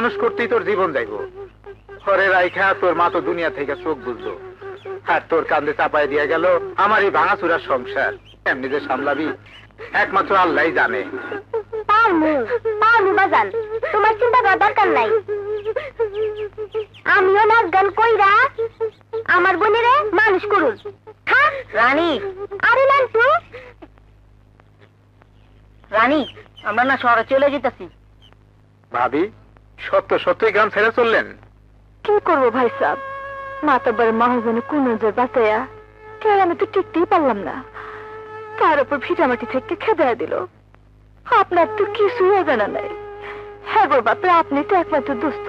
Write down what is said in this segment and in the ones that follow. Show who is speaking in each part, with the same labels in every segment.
Speaker 1: মানুষ করতেই তোর জীবন যাইব। ঘরে রাইখা তোর মা তো দুনিয়া থেকে চোখ বুঝলো, আর তোর কান্দে চাপাই দিয়ে গেল আমার এই ভাঙাচুরার সংসার। এমনি যে সামলাবি একমাত্র আল্লাহ জানে।
Speaker 2: বাজান, তোমার চিন্তা করার দরকার নাই। আমিও নাচ গান কইরা আমার বোনেরে মানুষ করুন। হ্যাঁ রানী। আরে নান্টু, রানী আমরা না শহরে চলে যেতেছি।
Speaker 1: ভাবি সত্য সত্যই গ্রাম ছেড়ে চললেন?
Speaker 2: কি করবো ভাই সাহেব, মাতাবার মহাজনে কোন বাঁচাইয়া আমি তো টিকতেই পারলাম না। তার উপর ভিটামাটি থেকে খেদাইয়া দিল। আপনার তো কিছুই জানা নাই। হ্যাঁ গো বাপরে, আপনি তো একমাত্র দোস্ত।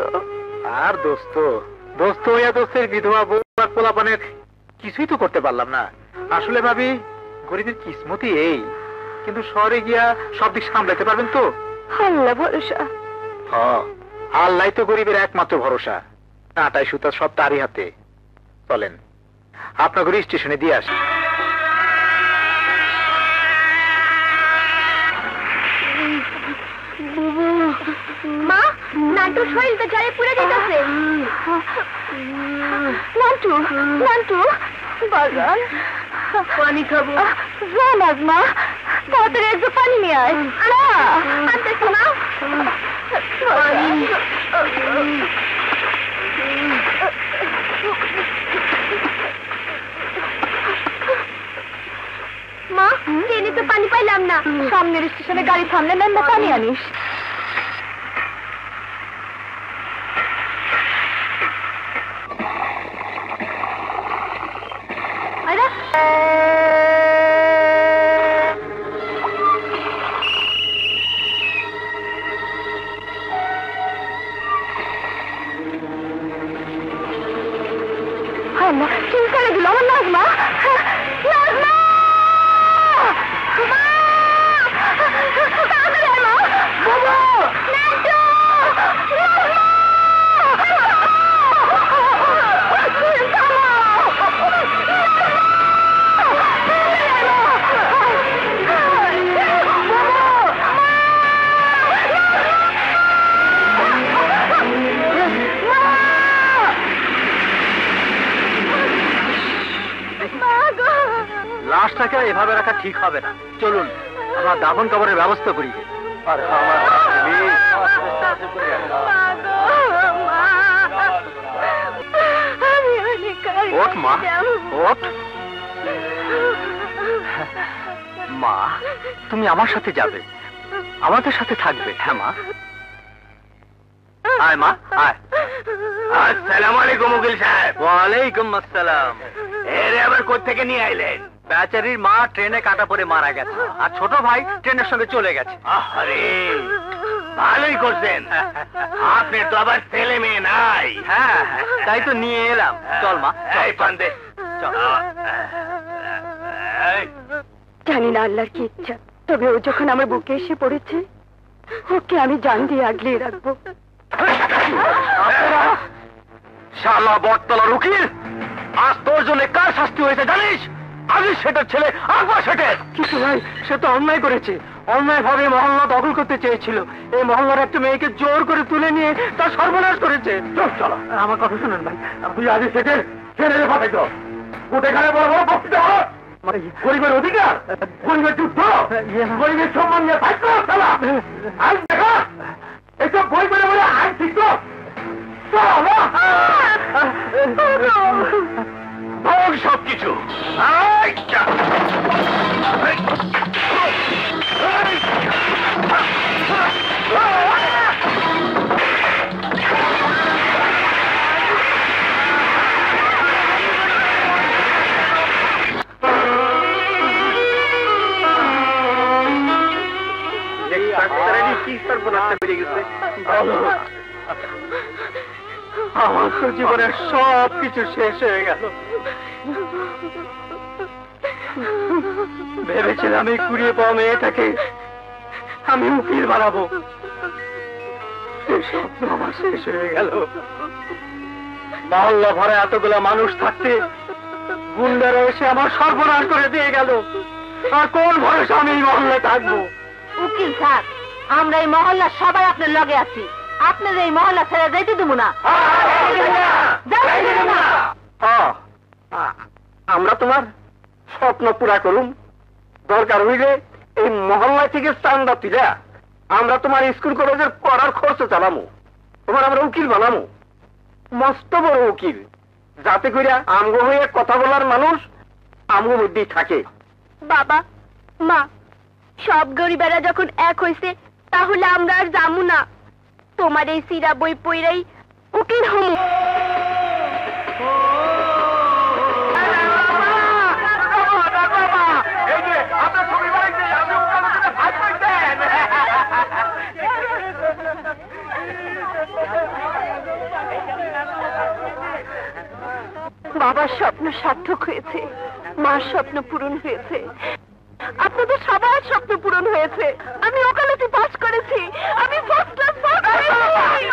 Speaker 1: আর দোস্ত দোস্ত হইয়া দোস্তের বিধবা বউ আর পোলাপানের কিছুই তো করতে পারলাম না। আসলে ভাবি গরিবের কিসমতি এই, কিন্তু শহরে গিয়া সব দিক সামলাতে পারবেন তো?
Speaker 2: আল্লাহ ভরসা।
Speaker 1: আল্লাহ তো গরিবের একমাত্র ভরসা। আটাই সুতা সব তারই হাতে। চলেন আপনার ঘরে স্টেশনে দিয়ে আসি।
Speaker 2: মা, নান্টুর শরীর তো জ্বরে পুড়ে যেতেছে। নান্টু, নান্টু বাজান, পানি খাবো। জানাজ মা, তাড়াতাড়ি একটু পানি নিয়ে আয়। আনতেছি না। মা, ট্রেনে তো পানি পাইলাম না। সামনের স্টেশনে গাড়ি থামলে না, পানি আনিস।
Speaker 1: লাশটাকে এভাবে রাখা ঠিক হবে না। চলুন আমরা দাফন কবরের ব্যবস্থা করি। আর ওঠ মা, ওঠ। মা তুমি আমার সাথে যাবে, আমাদের সাথে থাকবে। হ্যাঁ মা। আয় মা আয়। আসসালামু আলাইকুম উকিল সাহেব। ওয়ালাইকুম আসসালাম। এরে আবার কোত্থেকে নিয়ে আইলেন? বেচারির মা ট্রেনে কাটা পড়ে মারা গেছে, আর ছোট ভাই ট্রেনের সঙ্গে চলে গেছে। আরে ভালোই করছেন, আপনার তো আবার ছেলে মেয়ে নাই। হ্যাঁ তাই তো নিয়ে এলাম। চল মা, এই পান্দে চল।
Speaker 2: জানি না আল্লাহর কি ইচ্ছা, তবে ও যখন আমার বুকে এসে পড়েছে, ওকে আমি জান দিয়ে আগলিয়ে রাখবো।
Speaker 1: শালা বটতলার উকিল, আজ তোর জন্য কার শাস্তি হয়েছে জানিস? আজিজ শেঠের ছেলে আকবর শেঠের। কিছু ভাই, সে তো অন্যায় করেছে। অন্যায় ভাবে মহল্লা দখল করতে চেয়েছিল। এই মহল্লার একটা মেয়েকে জোর করে তুলে নিয়ে তার সর্বনাশ করেছে। চলো আমার কথা শুনুন ভাই, তুই আজিজ শেঠের ছেলে পাঠাইছ কোথায় বড় বড় বক্তৃতা হলো। গরিবের অধিকার, গরিবের যুদ্ধ, গরিবের সম্মান নিয়ে থাকতো। আজ দেখা এসব বই করে বলে আইন ঠিক সবকিছু। আমার তো জীবনের সব কিছু শেষ হয়ে গেল। ভেবেছিলাম এই কুড়িয়ে পাওয়া মেয়েটাকে আমি উকিল বানাবো, স্বপ্ন আমার শেষ হয়ে গেল। মহল্লা ভরা এতগুলা মানুষ থাকতে গুন্ডারা এসে আমার সর্বনাশ করে দিয়ে গেল। আর কোন ভরসা আমি এই মহল্লায় থাকবো?
Speaker 2: উকিল সাহেব, আমরা এই মহল্লার সবাই আপনার লগে আছি। আপনার এই মহল্লা ছেড়ে যাইতে দেবো না।
Speaker 1: আমরা তোমার স্বপ্ন পুরা করুম। দরকার হইলে এই মহল্লা থেকে চান্দা তুলে আমরা তোমার স্কুল কলেজের পড়ার খরচ চালামু। তোমার আমরা উকিল বানামু, মস্ত বড় উকিল, যাতে করে আমগো হয়ে কথা বলার মানুষ আমগো মধ্যেই থাকে।
Speaker 2: বাবা মা, সব গরিবেরা যখন এক হইছে তাহলে আমরা আর যামু না। তোমার এই সিরা বই পইরাই উকিল হমু। বাবার স্বপ্ন সার্থক হয়েছে, মার স্বপ্ন পূরণ হয়েছে, আপনাদের সবার স্বপ্ন পূরণ হয়েছে। আমি ওকালতি পাস করেছি, আমি ফার্স্ট ক্লাস পাস করেছি।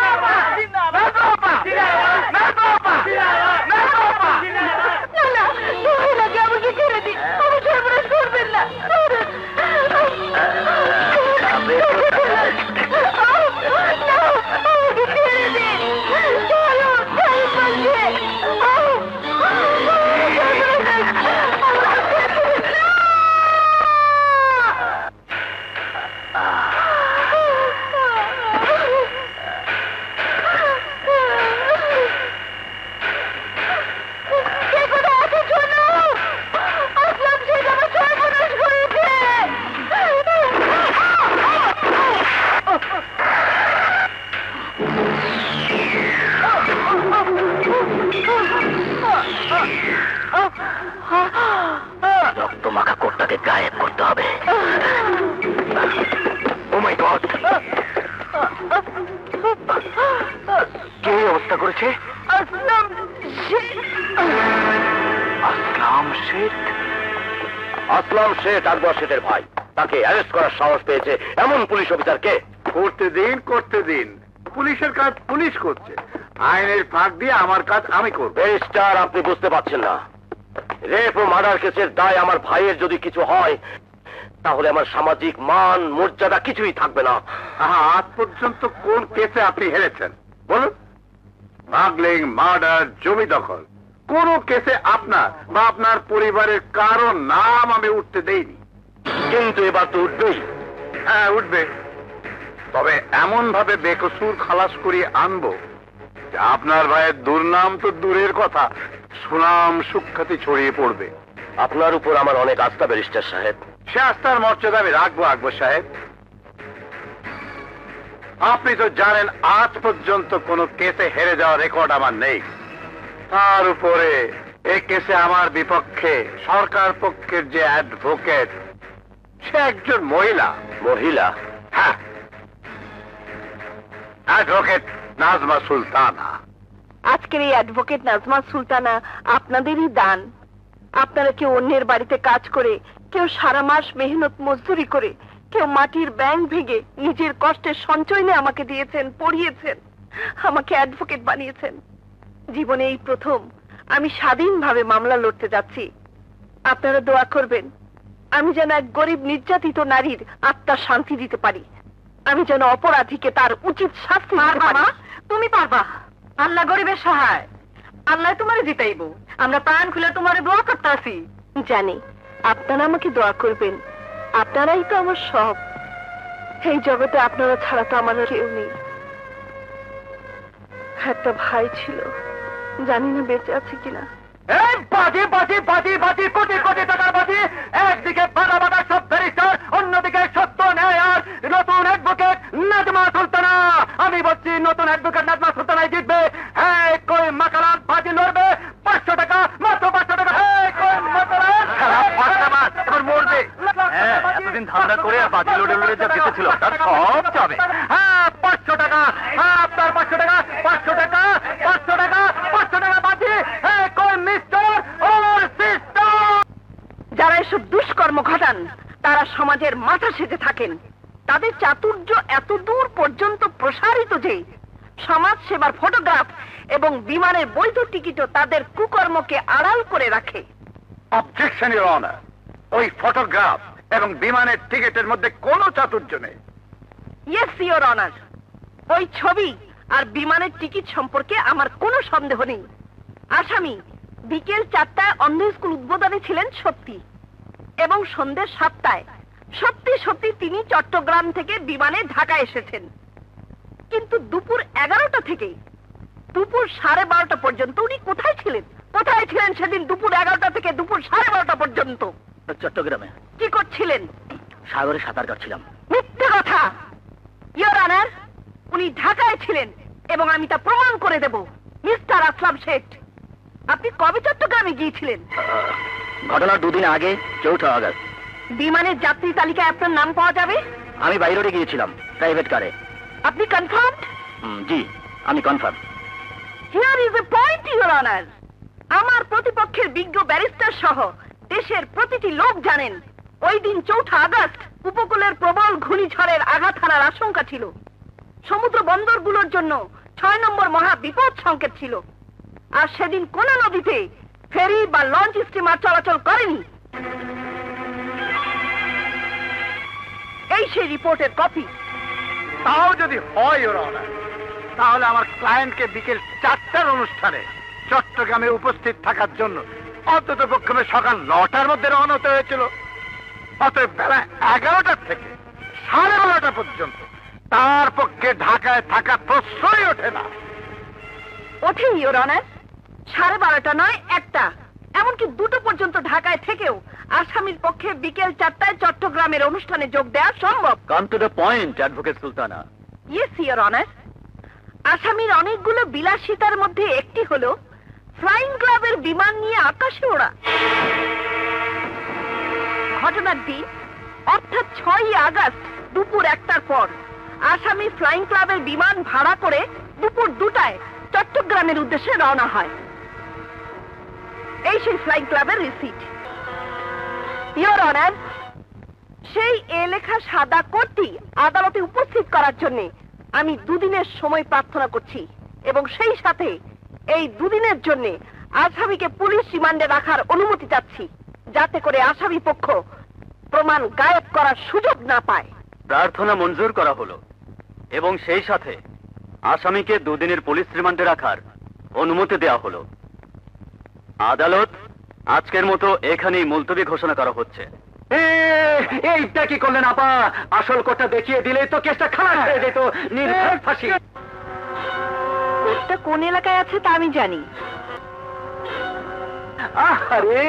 Speaker 2: আমাকে ছেড়ে দিন, আমি সর্বনাশ করবেন না।
Speaker 1: রক্তমাখা কোটটাকে গায়েব করতে হবে। ও মাই গড, কে অবস্থা করেছে?
Speaker 2: আসলাম শেখ।
Speaker 1: আসলাম শেখ? আসলাম শেখ আকবর শেখের ভাই। তাকে অ্যারেস্ট করার সাহস পেয়েছে এমন পুলিশ অফিসারকে?
Speaker 3: করতে দিন, করতে দিন। পুলিশের কাজ পুলিশ করছে, আইনের ফাঁক দিয়ে আমার কাজ আমি করব।
Speaker 1: ব্যারিস্টার, আপনি বুঝতে পারছেন না। রেপ ও মার্ডার কেসের দায় আমার ভাইয়ের যদি কিছু হয় তাহলে আমার সামাজিক মান মর্যাদা কিছুই থাকবে না।
Speaker 3: আজ পর্যন্ত কোন কেসে আপনি হেরেছেন বলুন? স্মাগলিং, মার্ডার, জমি দখল, কোন কেসে আপনার বা আপনার পরিবারের কারো নাম আমি উঠতে দেইনি।
Speaker 1: কিন্তু এবার তো উঠবেই।
Speaker 3: হ্যাঁ, উঠবে, তবে এমন ভাবে বেকসুর খালাস করিয়ে আনবো যে আপনার ভাইয়ের দুর্নাম তো দূরের কথা, সুনাম সুখ্যাতি ছড়িয়ে পড়বে।
Speaker 1: আপনার উপর আমার অনেক আস্থা ব্যারিস্টার সাহেব।
Speaker 3: সে আস্থার মর্যাদা আমি রাখবো আকবর সাহেব। আপনি তো জানেন আজ পর্যন্ত কোনো কেসে হেরে যাওয়ার রেকর্ড আমার নেই। তার উপরে এই কেসে আমার বিপক্ষে সরকার পক্ষের যে অ্যাডভোকেট, সে একজন মহিলা।
Speaker 1: মহিলা?
Speaker 3: হ্যাঁ, অ্যাডভোকেট নাজমা সুলতানা।
Speaker 2: আজকের এই অ্যাডভোকেট নাজমা সুলতানা আপনাদেরই দান। আপনারা কেউ অন্যের বাড়িতে কাজ করে, কেউ সারা মাস মেহনত মজদুরি করে, কেউ মাটির ব্যাংক ভেঙে নিজের কষ্টের সঞ্চয় নিয়ে আমাকে দিয়েছেন, পড়িয়েছেন, আমাকে অ্যাডভোকেট বানিয়েছেন। জীবনে এই প্রথম আমি স্বাধীনভাবে মামলা লড়তে যাচ্ছি। আপনারা দোয়া করবেন আমি যেন এক গরিব নির্যাতিত নারীর আত্মার শান্তি দিতে পারি। আমি যেন অপরাধীকে তার উচিত শাস্তি দিতে পারি। তুমি পারবা, আল্লাহ গরিবের সহায়, আল্লাহ তোমারে জিতাইবো। আমরা প্রাণ খুলে তোমারে দোয়া করতে আসি। জানি আপনারা আমাকে দোয়া করবেন, আপনারাই তো আমার সব। এই জগতে আপনারা ছাড়া তো আমার কেউ নেই। একটা ভাই ছিল, জানি না বেঁচে আছে কিনা।
Speaker 1: বাজি বাজি বাজি বাজি, কোটি কোটি টাকার বাজি। একদিকে বাধা বাধা সব ব্যারিস্টার, অন্যদিকে সত্য ন্যায় আর নতুন অ্যাডভোকেট নাজমা সুলতানা। আমি বলছি নতুন অ্যাডভোকেট নাজমা সুলতানাই জিতবে। হ্যাঁ, কই মাকালাত বাজি লড়বে 500 টাকা, মাত্র 500 টাকা। কই মাকালাত এবার মরবে। হ্যাঁ, এতদিন ধান্দা করে আর বাজি লড়ে লড়ে যা জিতেছিল তার সব যাবে। হ্যাঁ, 500 টাকা। হ্যাঁ, আপনার 500 টাকা, 500 টাকা, 500 টাকা, 500 টাকা বাজি। হ্যাঁ, কই মিস্টার ওর সিস্টার।
Speaker 2: যারা এসব দুষ্কর্ম ঘটান তারা সমাজের মাথা সেজে থাকেন। তাদের চাতুর্য এত দূর পর্যন্ত প্রসারিত যে সমাজ সেবার ফটোগ্রাফ এবং বিমানের বৈধ টিকিটও তাদের কুকর্মকে আড়াল করে রাখে।
Speaker 3: অবজেকশন ইওর অনার, ওই ফটোগ্রাফ এবং বিমানের টিকিটের মধ্যে কোনো চাতুর্য নেই।
Speaker 2: ইয়েস ইওর অনার, ওই ছবি আর বিমানের টিকিট সম্পর্কে আমার কোনো সন্দেহ নেই। আসামি বিকেল 4টায় অন্ধ স্কুল উদ্বোধনে ছিলেন সত্যি, এবং সন্ধ্যে 7টায় সত্যি সত্যি তিনি চট্টগ্রাম থেকে বিমানে ঢাকা এসেছেন। কিন্তু দুপুর 11টা থেকে দুপুর 12:30 পর্যন্ত উনি কোথায় ছিলেন? কোথায় ছিলেন সেদিন দুপুর 11টা থেকে দুপুর 12:30 পর্যন্ত?
Speaker 1: চট্টগ্রামে
Speaker 2: কি করছিলেন?
Speaker 1: সাগরে সাঁতার কাটছিলাম।
Speaker 2: মিথ্যে কথা। ইওর অনার, উনি ঢাকায় ছিলেন এবং আমি তা প্রমাণ করে দেব। মিস্টার আসলাম শেখ, আপনি কবে চট্টগ্রামে গিয়েছিলেন?
Speaker 1: ঘটনার 2 দিন আগে, 4 আগস্ট।
Speaker 2: বিমানের যাত্রী তালিকায় আপনার নাম পাওয়া যাবে?
Speaker 1: আমি বাইরে গিয়েছিলাম প্রাইভেট কারে।
Speaker 2: আপনি কনফার্ম?
Speaker 1: জি, আমি confirm.
Speaker 2: Here is a point, your honour. আমার প্রতিপক্ষের বিজ্ঞ ব্যারিস্টার সহ দেশের প্রতিটি লোক জানেন ওই দিন 4 আগস্ট উপকূলের প্রবল ঘূর্ণিঝড়ের আঘাত হানার আশঙ্কা ছিল। সমুদ্র বন্দরগুলোর জন্য 6 নম্বর মহা বিপদ সংকেত ছিল। আর সেদিন কোন নদীতে ফেরি বা লঞ্চ স্টিমার চলাচল করেনি। এই সেই রিপোর্টের কপি।
Speaker 3: তাও যদি হয় ওর অনার, তাহলে আমার ক্লায়েন্টকে বিকেল 4টার অনুষ্ঠানে চট্টগ্রামে উপস্থিত থাকার জন্য অন্তত পক্ষে সকাল 9টার মধ্যে রওনা হতে হয়েছিল। অতএব বেলা 11টা থেকে 12:30 পর্যন্ত তার পক্ষে ঢাকায় থাকা প্রশ্নই ওঠে না।
Speaker 2: ওঠে ইওর অনার। 12:30 নয়, 1টা, এমনকি 2টো পর্যন্ত ঢাকায় থেকেও আসামির পক্ষে বিকেল 4টায় চট্টগ্রামের অনুষ্ঠানে যোগ দেওয়া সম্ভব।
Speaker 1: Come to the point, advocate Sultana.
Speaker 2: Yes your honour. আসামির অনেকগুলো বিলাসিতার মধ্যে একটি হলো ফ্লাইং ক্লাবের বিমান নিয়ে আকাশে ওড়া। ঘটনার দিন অর্থাৎ 6 আগস্ট দুপুর 1টার পর আসামি ফ্লাইং ক্লাবের বিমান ভাড়া করে দুপুর 2টায় চট্টগ্রামের উদ্দেশ্যে রওনা হয়। এই সেই ফ্লাইং ক্লাবের রিসিট। ইওর অনার, সেই লেখা সাদা কোটটি আদালতে উপস্থিত করার জন্য আমি 2 দিনের সময় প্রার্থনা করছি, এবং সেই সাথে এই 2 দিনের জন্য আসামিকে পুলিশ রিমান্ডে রাখার অনুমতি চাচ্ছি, যাতে করে আসামি পক্ষ প্রমাণ গায়েব করার সুযোগ না পায়।
Speaker 1: প্রার্থনা মঞ্জুর করা হলো, এবং সেই সাথে আসামিকে 2 দিনের পুলিশ রিমান্ডে রাখার অনুমতি দেওয়া হলো। আদালত আজকের মতো এখানেই মুলতবি ঘোষণা করা হচ্ছে। এইটা কি করলেন আপা? আসল কোটটা দেখিয়ে দিলেই তো কেসটা খালাস হয়ে যেত। নির্ভর ফাঁসি।
Speaker 2: কোর্টটা কোন এলাকায় আছে তা আমি জানি।
Speaker 1: আরে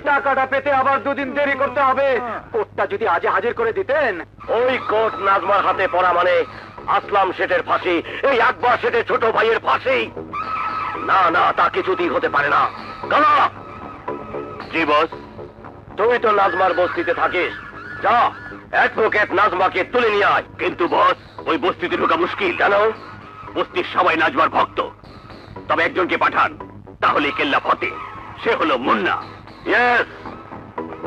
Speaker 1: টাকাটা পেতে আবার 2 দিন দেরি করতে হবে। কোটটা যদি আজ হাজির করে দিতেন।
Speaker 3: ওই কোর্ট নাজমার হাতে পড়া মানে আসলাম শেঠের ফাঁসি, এই আকবর শেঠের ছোট ভাইয়ের ফাঁসি। না না, তা কিছুতেই হতে পারে না। গালা। জি বস, তুই তো নাজমার বস্তিতে থাকিস, যা অ্যাডভোকেট নাজমাকে তুলে নিয়ে আয়। কিন্তু বস, ওই বস্তিতে ঢোকা মুশকিল। কেন? বস্তির সবাই নাজমার ভক্ত। তবে একজনকে পাঠান, তাহলে কেল্লা ফতে। সে হলো মুন্না। ইয়েস,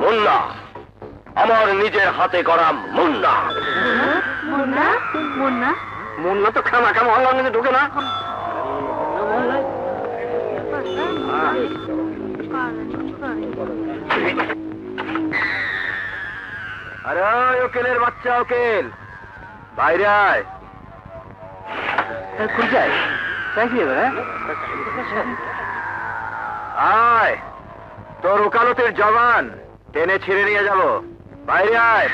Speaker 3: মুন্না, আমার নিজের হাতে করা মুন্না।
Speaker 2: মুন্না? মুন্না?
Speaker 3: মুন্না তো খামাখা মহল্লার মধ্যে ঢুকে না। আরে উকিলের বাচ্চা, উকিল বাইরে আয়।
Speaker 1: খুল যায়। Thank you.
Speaker 3: আয়, তোর ওকালতের জবান টেনে ছিঁড়ে নিয়ে যাব। বাইরে আয়।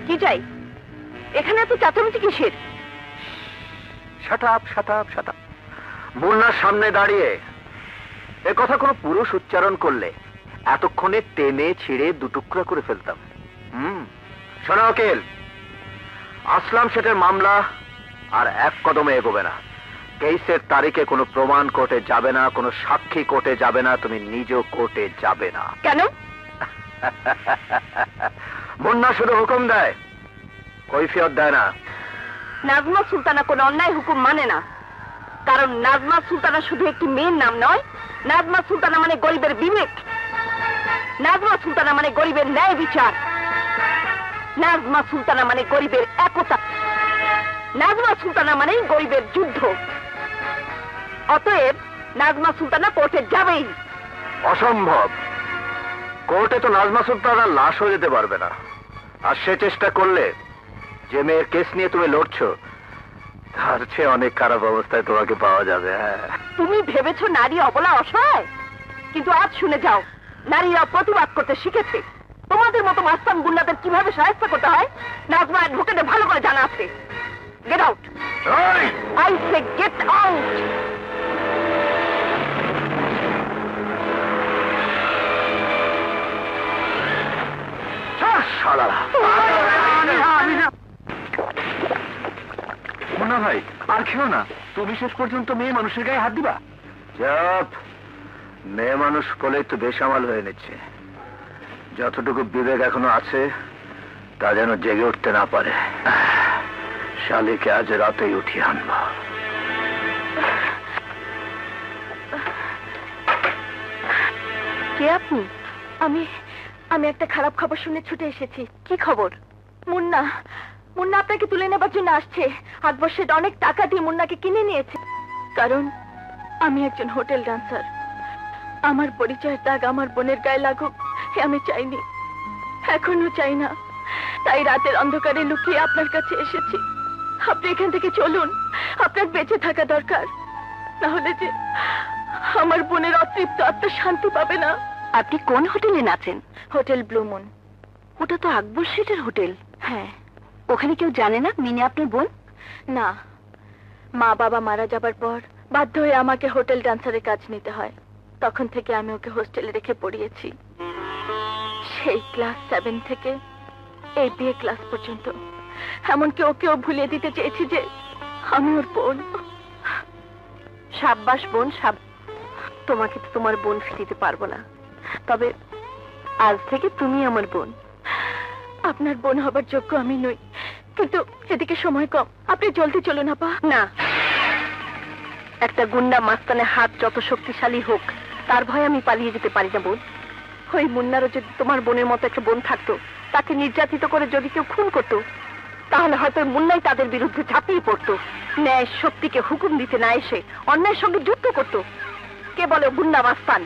Speaker 2: কি চাই? এখানে এত চাচামেচি কিসের?
Speaker 3: Shut up, shut up, shut up. মুন্নার সামনে দাঁড়িয়ে এ কথা কোনো পুরুষ উচ্চারণ করলে এতক্ষণে টেনে ছিঁড়ে 2 টুকরা করে ফেলতাম। শোনো উকিল, আসলাম শেঠের মামলা আর 1 কদমে এগোবে না। কেসের তারিখে কোনো প্রমাণ কোর্টে যাবে না, কোনো সাক্ষী কোর্টে যাবে না, তুমি নিজেও কোর্টে যাবে না।
Speaker 2: কেন?
Speaker 3: মুন্না শুধু হুকুম দেয়, কৈফিয়ত দেয় না।
Speaker 2: নাজমা সুলতানা কোনো অন্যায় হুকুম মানে না, কারণ নাজমা সুলতানা শুধু একটি মেয়ের নাম নয়। নাজমা সুলতানা মানে গরিবের বিবেক। নাজমা সুলতানা মানে গরিবের ন্যায় বিচার। নাজমা সুলতানা মানে গরিবের একতা। নাজমা সুলতানা মানে গরিবের যুদ্ধ। অতএব নাজমা সুলতানা কোর্টে যাবেই।
Speaker 3: অসম্ভব। কোর্টে তো নাজমা সুলতানা লাশ হয়ে যেতে পারবে না, আর সে চেষ্টা করলে যে মেয়ের কেস নিয়ে তুমি লড়ছো তার চেয়ে অনেক খারাপ অবস্থায় তোমাকে পাওয়া যাবে। হ্যাঁ,
Speaker 2: তুমি ভেবেছো নারী অবলা অসহায়, কিন্তু আজ শুনে যাও, নারীরা প্রতিবাদ করতে শিখেছে। তোমাদের মতো মাস্তান গুন্ডাদের কিভাবে সাহায্য করতে হয় নাজমা অ্যাডভোকেটে ভালো করে জানা আছে। Get out, I say get out.
Speaker 1: Munna ভাই, আর খেও না, তুমি শেষ পর্যন্ত মেয়ে মানুষের গায়ে হাত দিবা?
Speaker 3: চুপ, মেয়ে মানুষ বলেই তো বেসামাল হয়ে নিচ্ছে। যতটুকু বিবেক এখনো আছে তা যেন জেগে উঠতে না পারে। শালিকে আজ রাতেই উঠিয়ে আনবো।
Speaker 2: কে আপনি? আমি আমি একটা খারাপ খবর শুনে ছুটে এসেছি। কি খবর? মুন্না মুন্না আপনাকে তুলে নেবার জন্য আসছে। আকবর শেঠ অনেক টাকা দিয়ে মুন্নাকে কিনে নিয়েছে। কারণ আমি একজন হোটেল ডান্সার। আমার পরিচয়ের দাগ আমার বোনের গায়ে লাগুক এ আমি চাইনি, এখনো চাই না। তাই রাতের অন্ধকারে লুকিয়ে আপনার কাছে এসেছি। আপনি এখান থেকে চলুন, আপনার বেঁচে থাকা দরকার, না হলে যে আমার বোনের অতৃপ্ত আত্মা শান্তি পাবে না। আপনি কোন হোটেলে আছেন? Hotel blue moon. ওটা তো আকবর শেঠের হোটেল। হ্যাঁ। ওখানে কেউ জানে না মিনি আপনার বোন? না, মা বাবা মারা যাবার পর বাধ্য হয়ে আমাকে হোটেল ডান্সারের কাজ নিতে হয়। তখন থেকে আমি ওকে হোস্টেলে রেখে পড়িয়েছি, সেই ক্লাস 7 থেকে এই বিএ ক্লাস পর্যন্ত। এমনকি ওকেও ভুলিয়ে দিতে চেয়েছি যে আমি ওর বোন। সাব্বাস বোন, তোমাকে তো তোমার বোন ফিরিতে পারবো না, তবে আজ থেকে তুমি আমার বোন। আপনার বোন হবার যোগ্য আমি নই, কিন্তু এদিকে সময় কম, আপনি জলদি চলুন আপা। না, একটা গুন্ডা মাস্তানের হাত যত শক্তিশালী হোক তার ভয়ে আমি পালিয়ে যেতে পারি না বোন। ওই মুন্নারও যদি তোমার বোনের মতো একটা বোন থাকতো, তাকে নির্যাতিত করে যদি কেউ খুন করতো, তাহলে হয়তো মুন্নাই তাদের বিরুদ্ধে ঝাঁপিয়ে পড়তো। ন্যায় শক্তিকে হুকুম দিতে না এসে অন্যায়ের সঙ্গে যুদ্ধ করতো। কে বলে ও গুন্ডা মাস্তান,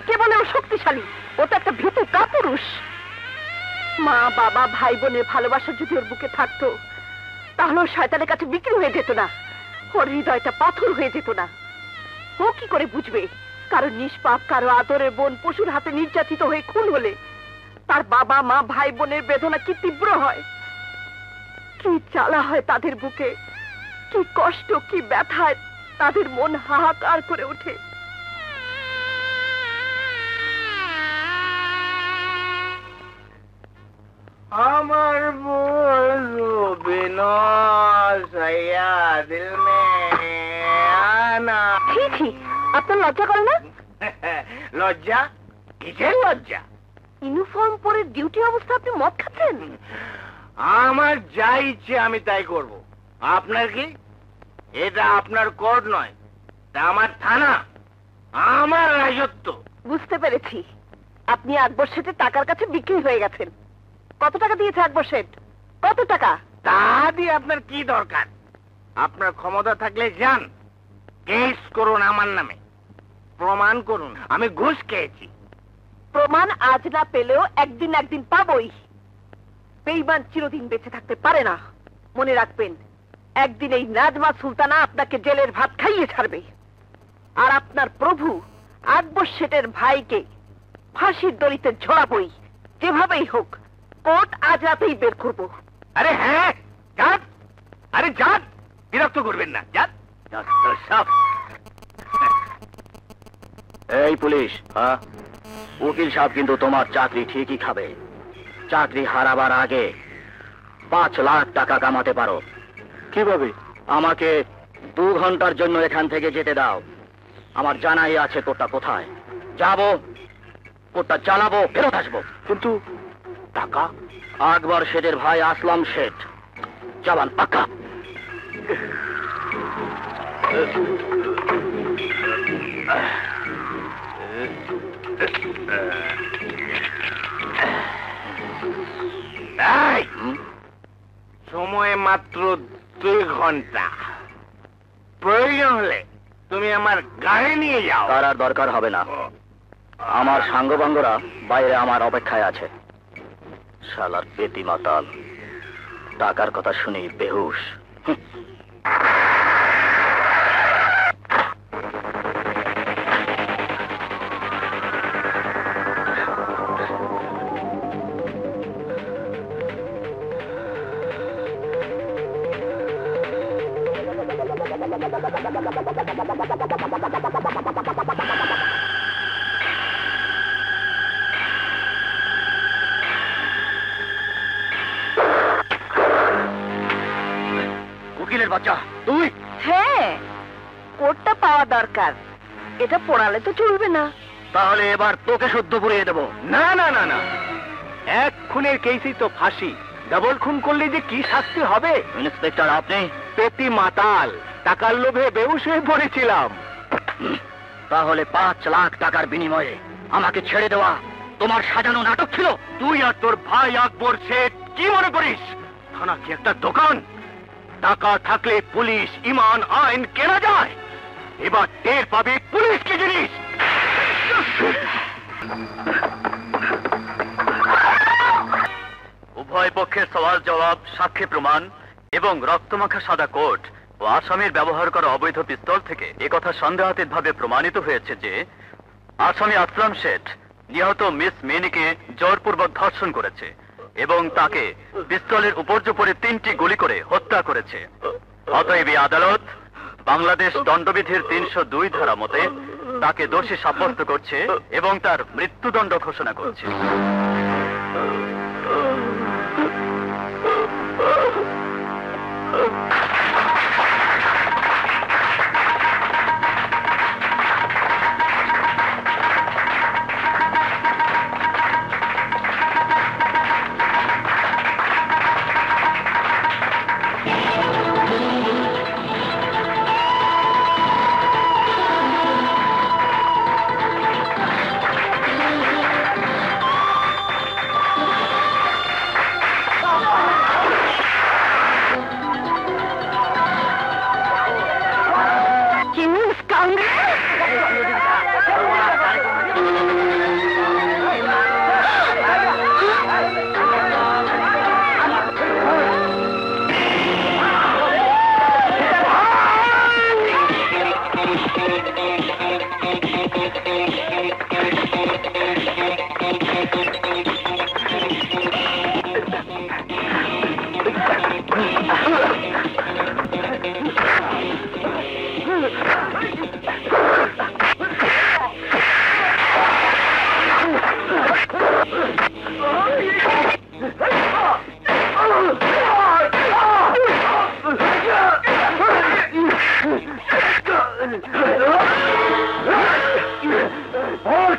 Speaker 2: কে বলে ও শক্তিশালী? ও তো একটা ভীতু কাপুরুষ। মা বাবা ভাই বোনের ভালোবাসা যদি ওর বুকে থাকতো, তাহলে ও শয়তানের কাছে বিক্রি হয়ে যেত না, ওর হৃদয়টা পাথর হয়ে যেত না। ও কি করে বুঝবে কারো নিষ্পাপ, কারো আদরের বোন পশুর হাতে নির্যাতিত হয়ে খুন হলে তার বাবা মা ভাই বোনের বেদনা কি তীব্র হয়, কি জ্বালা হয় তাদের বুকে, কি কষ্ট, কি ব্যথায় তাদের মন হাহাকার করে ওঠে।
Speaker 1: আমার বিনা দিল মে আনা।
Speaker 2: ছি ছি, আপনার লজ্জা করে না?
Speaker 1: লজ্জা? কিসের লজ্জা?
Speaker 2: ইউনিফর্ম পরে ডিউটি অবস্থা আপনি মদ খাচ্ছেন?
Speaker 1: আমার যা ইচ্ছে আমি তাই করব। আপনার কি? এটা আপনার কোর্ট নয়, এটা আমার থানা, আমার রাজত্ব।
Speaker 2: বুঝতে পেরেছি, আপনি আকবর শেঠের টাকার কাছে বিক্রি হয়ে গেছেন। কত টাকা দিয়েছে আকবর শেঠ? কত টাকা?
Speaker 1: তা দিয়ে আপনার কি দরকার? আপনার ক্ষমতা থাকলে যান, কেস করুন আমার নামে, প্রমাণ করুন আমি ঘুষ খেয়েছি।
Speaker 2: প্রমাণ আজ না পেলেও একদিন একদিন পাবই। বেঈমান চিরদিন বেঁচে থাকতে পারে না, মনে রাখবেন। একদিন এই নাজমা সুলতানা আপনাকে জেলের ভাত খাইয়ে ছাড়বে, আর আপনার প্রভু আকবর শেঠের ভাইকে ফাঁসির দড়িতে ঝোড়াবই। যেভাবেই হোক কোর্ট আজ রাতেই বের করব।
Speaker 1: আরে হ্যাঁ, যান, আরে যান, বিরক্ত করবেন না, যান।
Speaker 3: এই পুলিশ, উকিল সাহেব কিন্তু তোমার চাকরি ঠিকই খাবে। চাকরি হারাবার আগে 5 লাখ টাকা কামাতে পারো। কিভাবে? আমাকে 2 ঘন্টার জন্য এখান থেকে যেতে দাও। আমার জানাই আছে কোর্টটা কোথায়। যাবো, কোর্টটা চালাবো, ফেরত আসবো। কিন্তু টাকা? আকবর শেঠের ভাই আসলাম শেঠ জবান পাক্কা।
Speaker 1: সময় মাত্র 2 ঘন্টা। প্রয়োজন হলে তুমি আমার গাড়ি নিয়ে যাও।
Speaker 3: তার আর দরকার হবে না।
Speaker 1: আমার সাঙ্গবাঙ্গরা বাইরে আমার অপেক্ষায় আছে। শালার পেতি মাতাল, টাকার কথা শুনি বেহুশ। উকিলের বাচ্চা তুই?
Speaker 2: হ্যাঁ, কোটটা পাওয়া দরকার, এটা পড়ালে তো চলবে না।
Speaker 1: তাহলে এবার তোকে শুদ্ধ পুড়িয়ে দেবো।
Speaker 3: না না না না, এক খুনের কেসই তো ফাঁসি, ডাবল খুন করলে যে কি শাস্তি হবে?
Speaker 1: ইন্সপেক্টর আপনি?
Speaker 3: পেতি মাতাল, টাকার লোভে বেহুশ হয়ে পড়েছিলাম।
Speaker 1: তাহলে 5 লাখ টাকার বিনিময়ে আমাকে ছেড়ে দেওয়া তোমার সাজানো নাটক ছিল?
Speaker 3: তুই আর তোর ভাই আকবর শেখ কি মনে করিস থানা কি একটা দোকান? টাকা থাকলে পুলিশ, ইমান, আইন কেনা যায়। এবার টের পাবি পুলিশ কি জিনিস।
Speaker 1: উভয় পক্ষের সওয়াল জবাব, সাক্ষী প্রমাণ এবং রক্তমাখা সাদা কোট ও আসামির ব্যবহার করা অবৈধ পিস্তল থেকে একথা সন্দেহাতীতভাবে প্রমাণিত হয়েছে যে আসামি আসলাম শেঠ নিহত মিস মিনিকে জোরপূর্বক ধর্ষণ করেছে এবং তাকে পিস্তলের উপর্যুপরে 3টি গুলি করে হত্যা করেছে। অতএব এই আদালত বাংলাদেশ দণ্ডবিধির 302 ধারা মতে তাকে দোষী সাব্যস্ত করছে এবং তার মৃত্যুদণ্ড ঘোষণা করছে।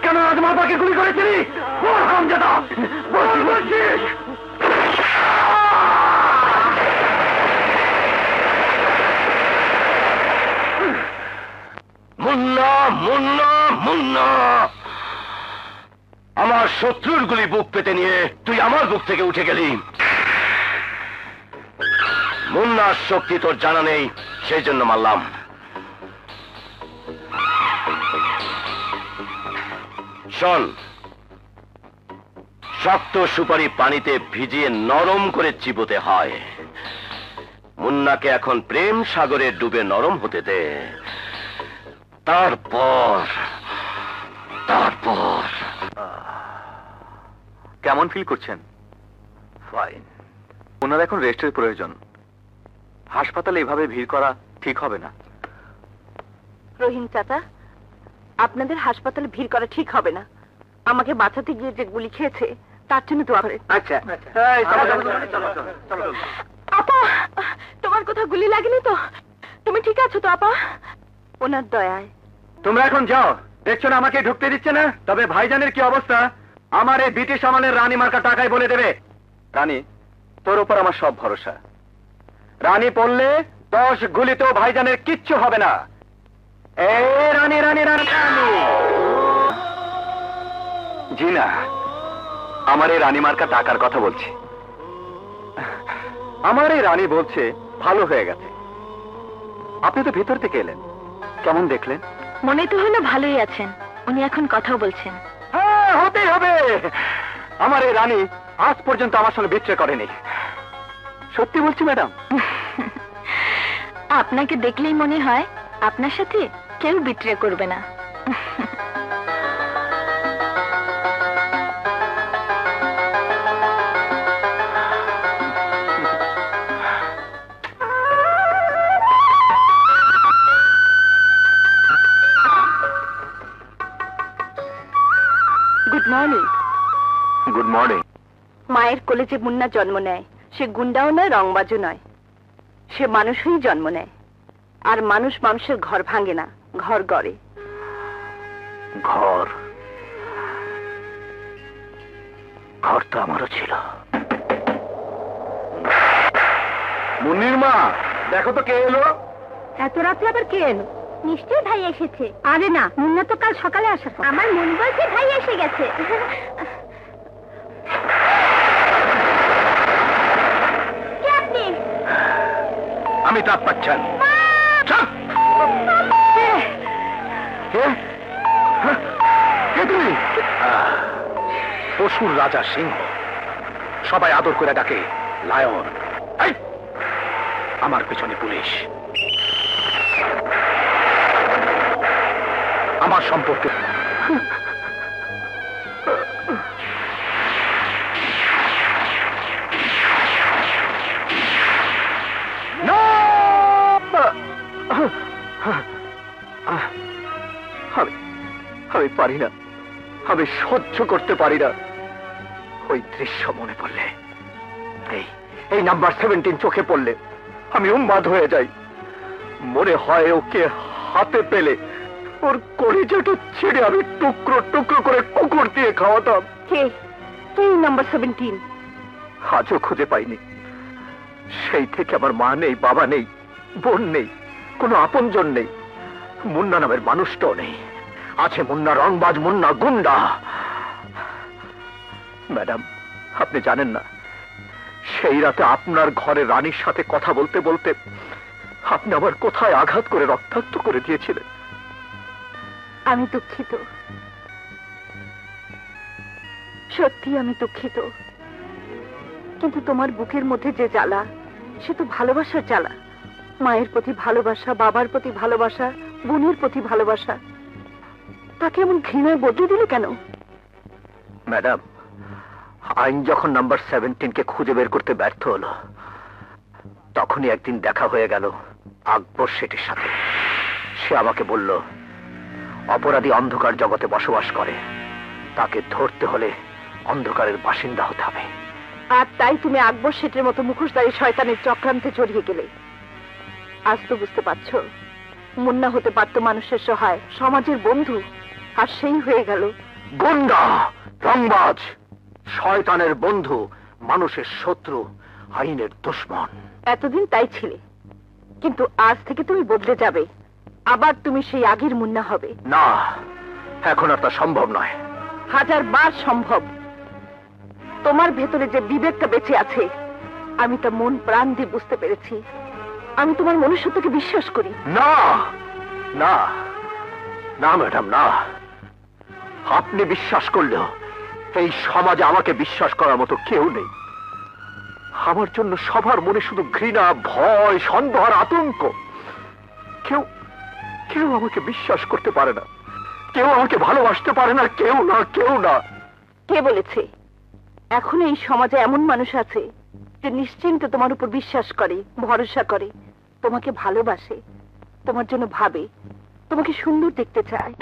Speaker 3: কেন আজ মাতাকে গুলি করেছিলি? মুন্না মুন্না মুন্না, আমার শত্রুর গুলি বুক পেতে নিয়ে তুই আমার বুক থেকে উঠে গেলি। মুন্নার শক্তি তোর জানা নেই, সেই জন্য মারলাম। শোন, শক্ত সুপারি পানিতে ভিজিয়ে নরম করে চিবোতে হয়। মুন্নাকে এখন প্রেম সাগরে ডুবে নরম হতে দে, তারপর তারপর
Speaker 1: কেমন ফিল করছেন?
Speaker 3: ফাইন।
Speaker 1: ওনার এখন রেস্টের প্রয়োজন। হাসপাতালে এভাবে ভিড় করা ঠিক হবে না।
Speaker 2: রহিম চাচা, আপনাদের হাসপাতালে ভিড় করা ঠিক হবে না। আমাকে বাঁচাতে গিয়ে যে গুলি খেয়েছে তার জন্য দোয়া করেন।
Speaker 3: আচ্ছা,
Speaker 2: আপা, তোমার কোথাও গুলি লাগেনি তো? তুমি ঠিক আছো তো আপা? ওনার দয়ায়।
Speaker 3: তোমরা এখন যাও, দেখছো না আমাকে ঢুকতে দিচ্ছে না? তবে ভাইজানের কি অবস্থা আমার এই ব্রিটিশ আমলের রানী মার্কা টাকায় বলে দেবে। রানী, তোর উপর আমার সব ভরসা। রানী পড়লে 10 গুলিতেও ভাইজানের কিচ্ছু হবে না। এই রানী রানী রানী রানী। জি না, আমার এই রানী মার্কা টাকার কথা বলছি। আমার এই রানী বলছে ভালো হয়ে গেছে। আপনি তো ভিতর থেকে এলেন, কেমন দেখলেন?
Speaker 2: মনে তো হলো ভালোই আছেন, উনি এখন কথাও বলছেন।
Speaker 1: হ্যাঁ, হতেই হবে। আমার এই রানী আজ পর্যন্ত আমার সঙ্গে বিট্রে করেনি। সত্যি বলছি ম্যাডাম।
Speaker 2: আপনাকে দেখলেই মনে হয় আপনার সাথে কেউ বিট্রে করবে না। Good morning.
Speaker 1: Good morning.
Speaker 2: মায়ের কোলে যে মুন্না জন্ম নেয়, সে গুন্ডাও নয়, রংবাজও নয়, সে মানুষই জন্ম নেয়। আর মানুষ মানুষের ঘর ভাঙে না, ঘর গড়ে।
Speaker 1: ঘর ঘর তো আমারও ছিল। মুন্নির মা, দেখো তো কে এলো।
Speaker 2: এত রাতে আবার কে এলো? নিশ্চয়ই ভাই এসেছে। আরে না, মুন্না তো কাল সকালে আসার কথা। আমার মন বলছে ভাই এসে গেছে। কে আপনি?
Speaker 1: আমি তাপ পাচ্ছেন। তুমি? পশুর রাজা সিংহ, সবাই আদর করে ডাকে লায়ন। আমার পেছনে পুলিশ। আমার সম্পর্কে আমি পারি না, আমি সহ্য করতে পারি না। ওই দৃশ্য মনে পড়লে, এই নাম্বার 17 চোখে পড়লে আমি উন্মাদ হয়ে যাই। মনে হয় ওকে হাতে পেলে ওর কলিজাটা ছেড়ে আমি টুকরো টুকরো করে কুকুর দিয়ে খাওয়াতাম।
Speaker 2: কে কে নাম্বার 17?
Speaker 1: আজও খুঁজে পাইনি। সেই থেকে আমার মা নেই, বাবা নেই, বোন নেই, কোনো আপনজন নেই। মুন্না নামের মানুষটাও নেই। আছে মুন্না রংবাজ, মুন্না গুন্ডা। ম্যাডাম, আপনি জানেন না, সেই রাতে আপনার ঘরে রানীর সাথে কথা বলতে বলতে আপনি আমার কোথায় আঘাত করে রক্তাক্ত করে দিয়েছিলেন।
Speaker 2: আমি দুঃখিত, সত্যি আমি দুঃখিত। কিন্তু তোমার বুকের মধ্যে যে জ্বালা, সে তো ভালোবাসার জ্বালা। মায়ের প্রতি ভালোবাসা, বাবার প্রতি ভালোবাসা, বোনের প্রতি ভালোবাসা, তাকে এমন ঘৃণায় বদলে দিলে কেন?
Speaker 1: ম্যাডাম, আইন যখন নাম্বার 17কে খুঁজে বের করতে ব্যর্থ হলো, তখনই একদিন দেখা হয়ে গেল আকবর শেঠের সাথে। সে আমাকে বলল, অপরাধী অন্ধকার জগতে বসবাস করে, তাকে ধরতে হলে অন্ধকারের বাসিন্দা হতে হবে।
Speaker 2: আর তাই তুমি আকবর শেঠের মতো মুখোশধারী শয়তানের চক্রান্তে জড়িয়ে গেলে। আজ তো বুঝতে পারছো, মুন্না হতে পারতো মানুষের সহায়, সমাজের বন্ধু, আর সেই হয়ে গেল
Speaker 1: গুন্ডা, রংবাজ, শয়তানের বন্ধু, মানুষের শত্রু, আইনের দুশমন।
Speaker 2: এতদিন তাই ছিলে, কিন্তু আজ থেকে তুমি বদলে যাবে। আবার তুমি সেই আগের মুন্না হবে।
Speaker 1: না, এখন আর তা সম্ভব নয়।
Speaker 2: 1000 বার সম্ভব। তোমার ভেতরে যে বিবেকটা বেঁচে আছে, আমি তা মন প্রাণ দিয়ে বুঝতে পেরেছি। আমি তোমার মনুষ্যত্বকে বিশ্বাস করি।
Speaker 1: না না না ম্যাডাম, না। আপনি বিশ্বাস করলেও এই সমাজে আমাকে বিশ্বাস করার মতো কেউ নেই। আমার জন্য সবার মনে শুধু ঘৃণা, ভয়, সন্দেহ আর আতঙ্ক। কেউ কেউ আমাকে বিশ্বাস করতে পারে না, কেউ আমাকে ভালোবাসতে পারে না, কেউ না, কেউ না।
Speaker 2: কে বলেছে? এখন এই সমাজে এমন মানুষ আছে যে নিশ্চিন্তে তোমার উপর বিশ্বাস করে, ভরসা করে, তোমাকে ভালোবাসে, তোমার জন্য ভাবে, তোমাকে সুন্দর দেখতে চায়।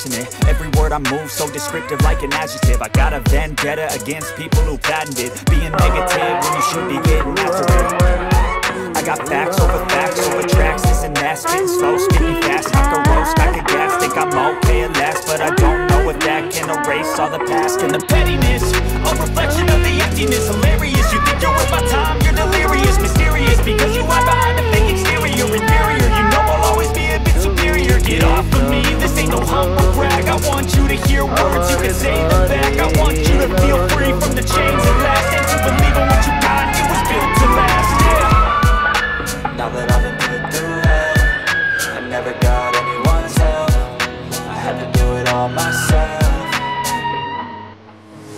Speaker 4: passionate. Every word I move so descriptive like an adjective. I got a vendetta against people who patented being negative when you should be getting after it. I got facts over tracks, this and that, spitting slow, spitting fast, knock a roast, knock a gas, think I'm okay at last, but I don't know if that can erase all the past and the pettiness, a reflection of the emptiness, hilarious, you think you're worth my time, you're delirious, mysterious, because you hide behind a fake exterior, inferior, you know I'll always be a bit superior, get off of me, this ain't no humble brag, I want you to hear words, you can say them back, I want you to feel free from the chains at last, and to believe in what you got, it was built to last, yeah. Now that I've been put through hell, I never got anyone's help, I had to do it all myself.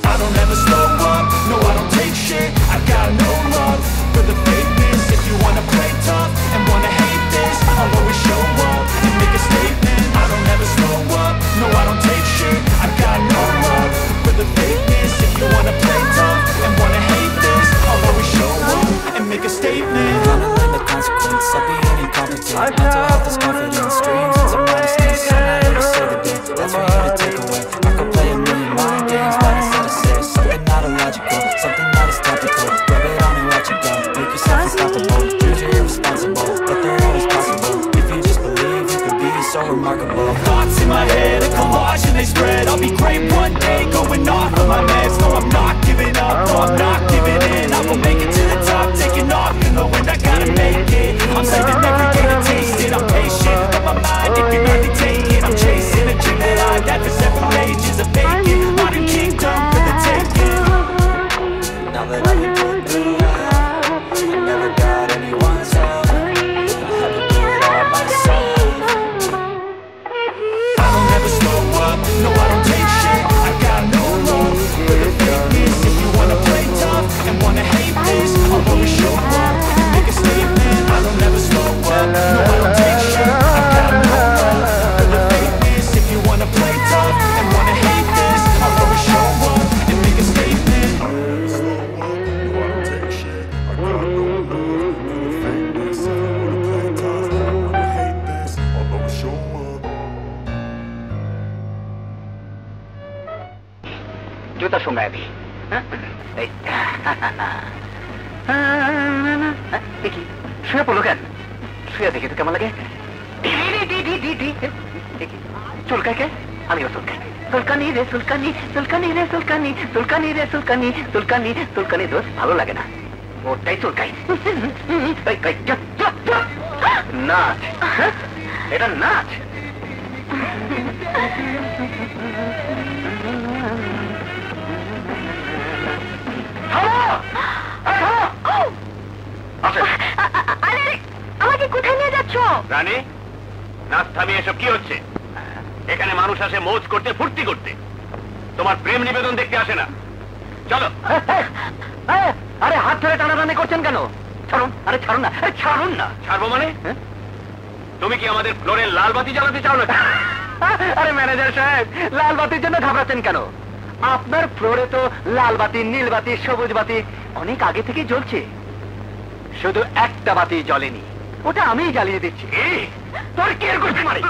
Speaker 4: I don't ever slow up, no I don't take shit, I got no love for the fakeness. If you wanna play tough and wanna hate this, I'll always show up and make a statement. I don't ever slow up, no I don't take shit, I got no love for the fakeness. If you wanna play tough and wanna hate this, I'll always show up and make a statement. Gonna learn the consequence of being incompetent. Mental health is confidence, dreams and some modesty. I'm not here to save the day, that's for you to take away. I could play a million mind games, but instead I say something not illogical, something not as topical. Rub it on and watch it go, make yourself unstoppable. Dreams are irresponsible, but they're always possible. If you just believe, you could be so remarkable. Thoughts in my head, a collage and they spread. I'll be great one day, going off of my meds. No, I'm not giving up, no, I'm not giving in. I will make it to the top, taking off in the wind, I gotta make it. I'm saving every day to taste it, I'm patient, but my mind, it can hardly take it. I'm chasing a dream that I've had for several ages, a vacant modern kingdom for the taking. Now that I've been put through hell, I never got anyone's help, I had to do it all myself. I don't ever slow up, no I don't take shit, I got no love for the fakeness. If you wanna play tough and wanna hate this, I'll always show up and make a statement. I don't ever slow up, no I don't take shit, I got no love for the fakeness. If you wanna play tough and wanna hate this, I'll always show up and make a statement. I don't ever slow up, no I don't take shit, I got no love for the fakeness. If you wanna play tough and wanna hate this, I'll always show up.
Speaker 1: জুতা সঙ্গে আবি দেখি শুয়ে পড়লো কেন? শুয়ে দেখি তো কেমন লাগে। চুলকায় কে? আমিও চুলকাই। চুলকানি রে চুলকানি, চুলকানি রে চুলকানি, চুলকানি রে চুলকানি, চুলকানি চুলকানি দোষ ভালো লাগে না, ওটাই চুলকাই। নাচ, এটা নাচ।
Speaker 2: আমাকে কোথায় নিয়ে যাচ্ছ?
Speaker 1: রানী, নাচ থামিয়ে এসব কি হচ্ছে? এখানে মানুষ আসে মৌজ করতে, ফুর্তি করতে, তোমার প্রেম নিবেদন দেখতে আসে না। চলো। আরে হাত ধরে টানাটানি করছেন কেন? ছাড়ুন, আরে ছাড়ুন না, ছাড়ুন না। ছাড়বো মানে? তুমি কি আমাদের ফ্লোরে লাল বাতি জ্বালাতে চাও না? আরে ম্যানেজার সাহেব, লাল বাতির জন্য ঘাবড়াচ্ছেন কেন? আপনার ফ্লোরে তো লাল বাতি, নীল বাতি, সবুজ বাতি অনেক আগে থেকেই জ্বলছে, শুধু একটা বাতি জ্বলেনি, ওটা আমিই জ্বালিয়ে দিচ্ছি। তোর কি এর করতে পারি?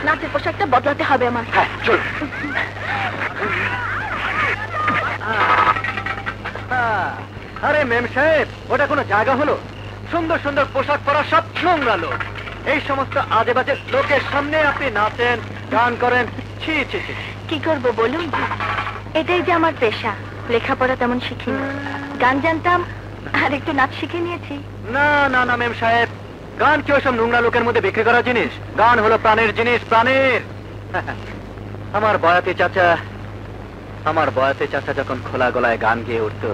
Speaker 2: নাচের পোশাকটা বদলাতে হবে আমার।
Speaker 1: হ্যাঁ চল। আরে মেম সাহেব, ওটা কোনো জায়গা হলো? সুন্দর সুন্দর পোশাক পরা সব নোংরা লোক, এই সমস্ত আজে বাজে লোকের সামনে আপনি নাচেন, গান করেন, ছি ছি ছি।
Speaker 2: কি করবো বলুন? এটাই যে আমার পেশা। লেখাপড়া তেমন শিখিনি, গান জানতাম আর একটু নাচ শিখে নিয়েছি।
Speaker 1: না না না মেম সাহেব, গান কি ওসব নোংরা লোকের মধ্যে বিক্রি করা জিনিস? গান হলো প্রাণের জিনিস, প্রাণের। আমার বয়াতে চাচা যখন খোলা গলায় গান গেয়ে উঠতো,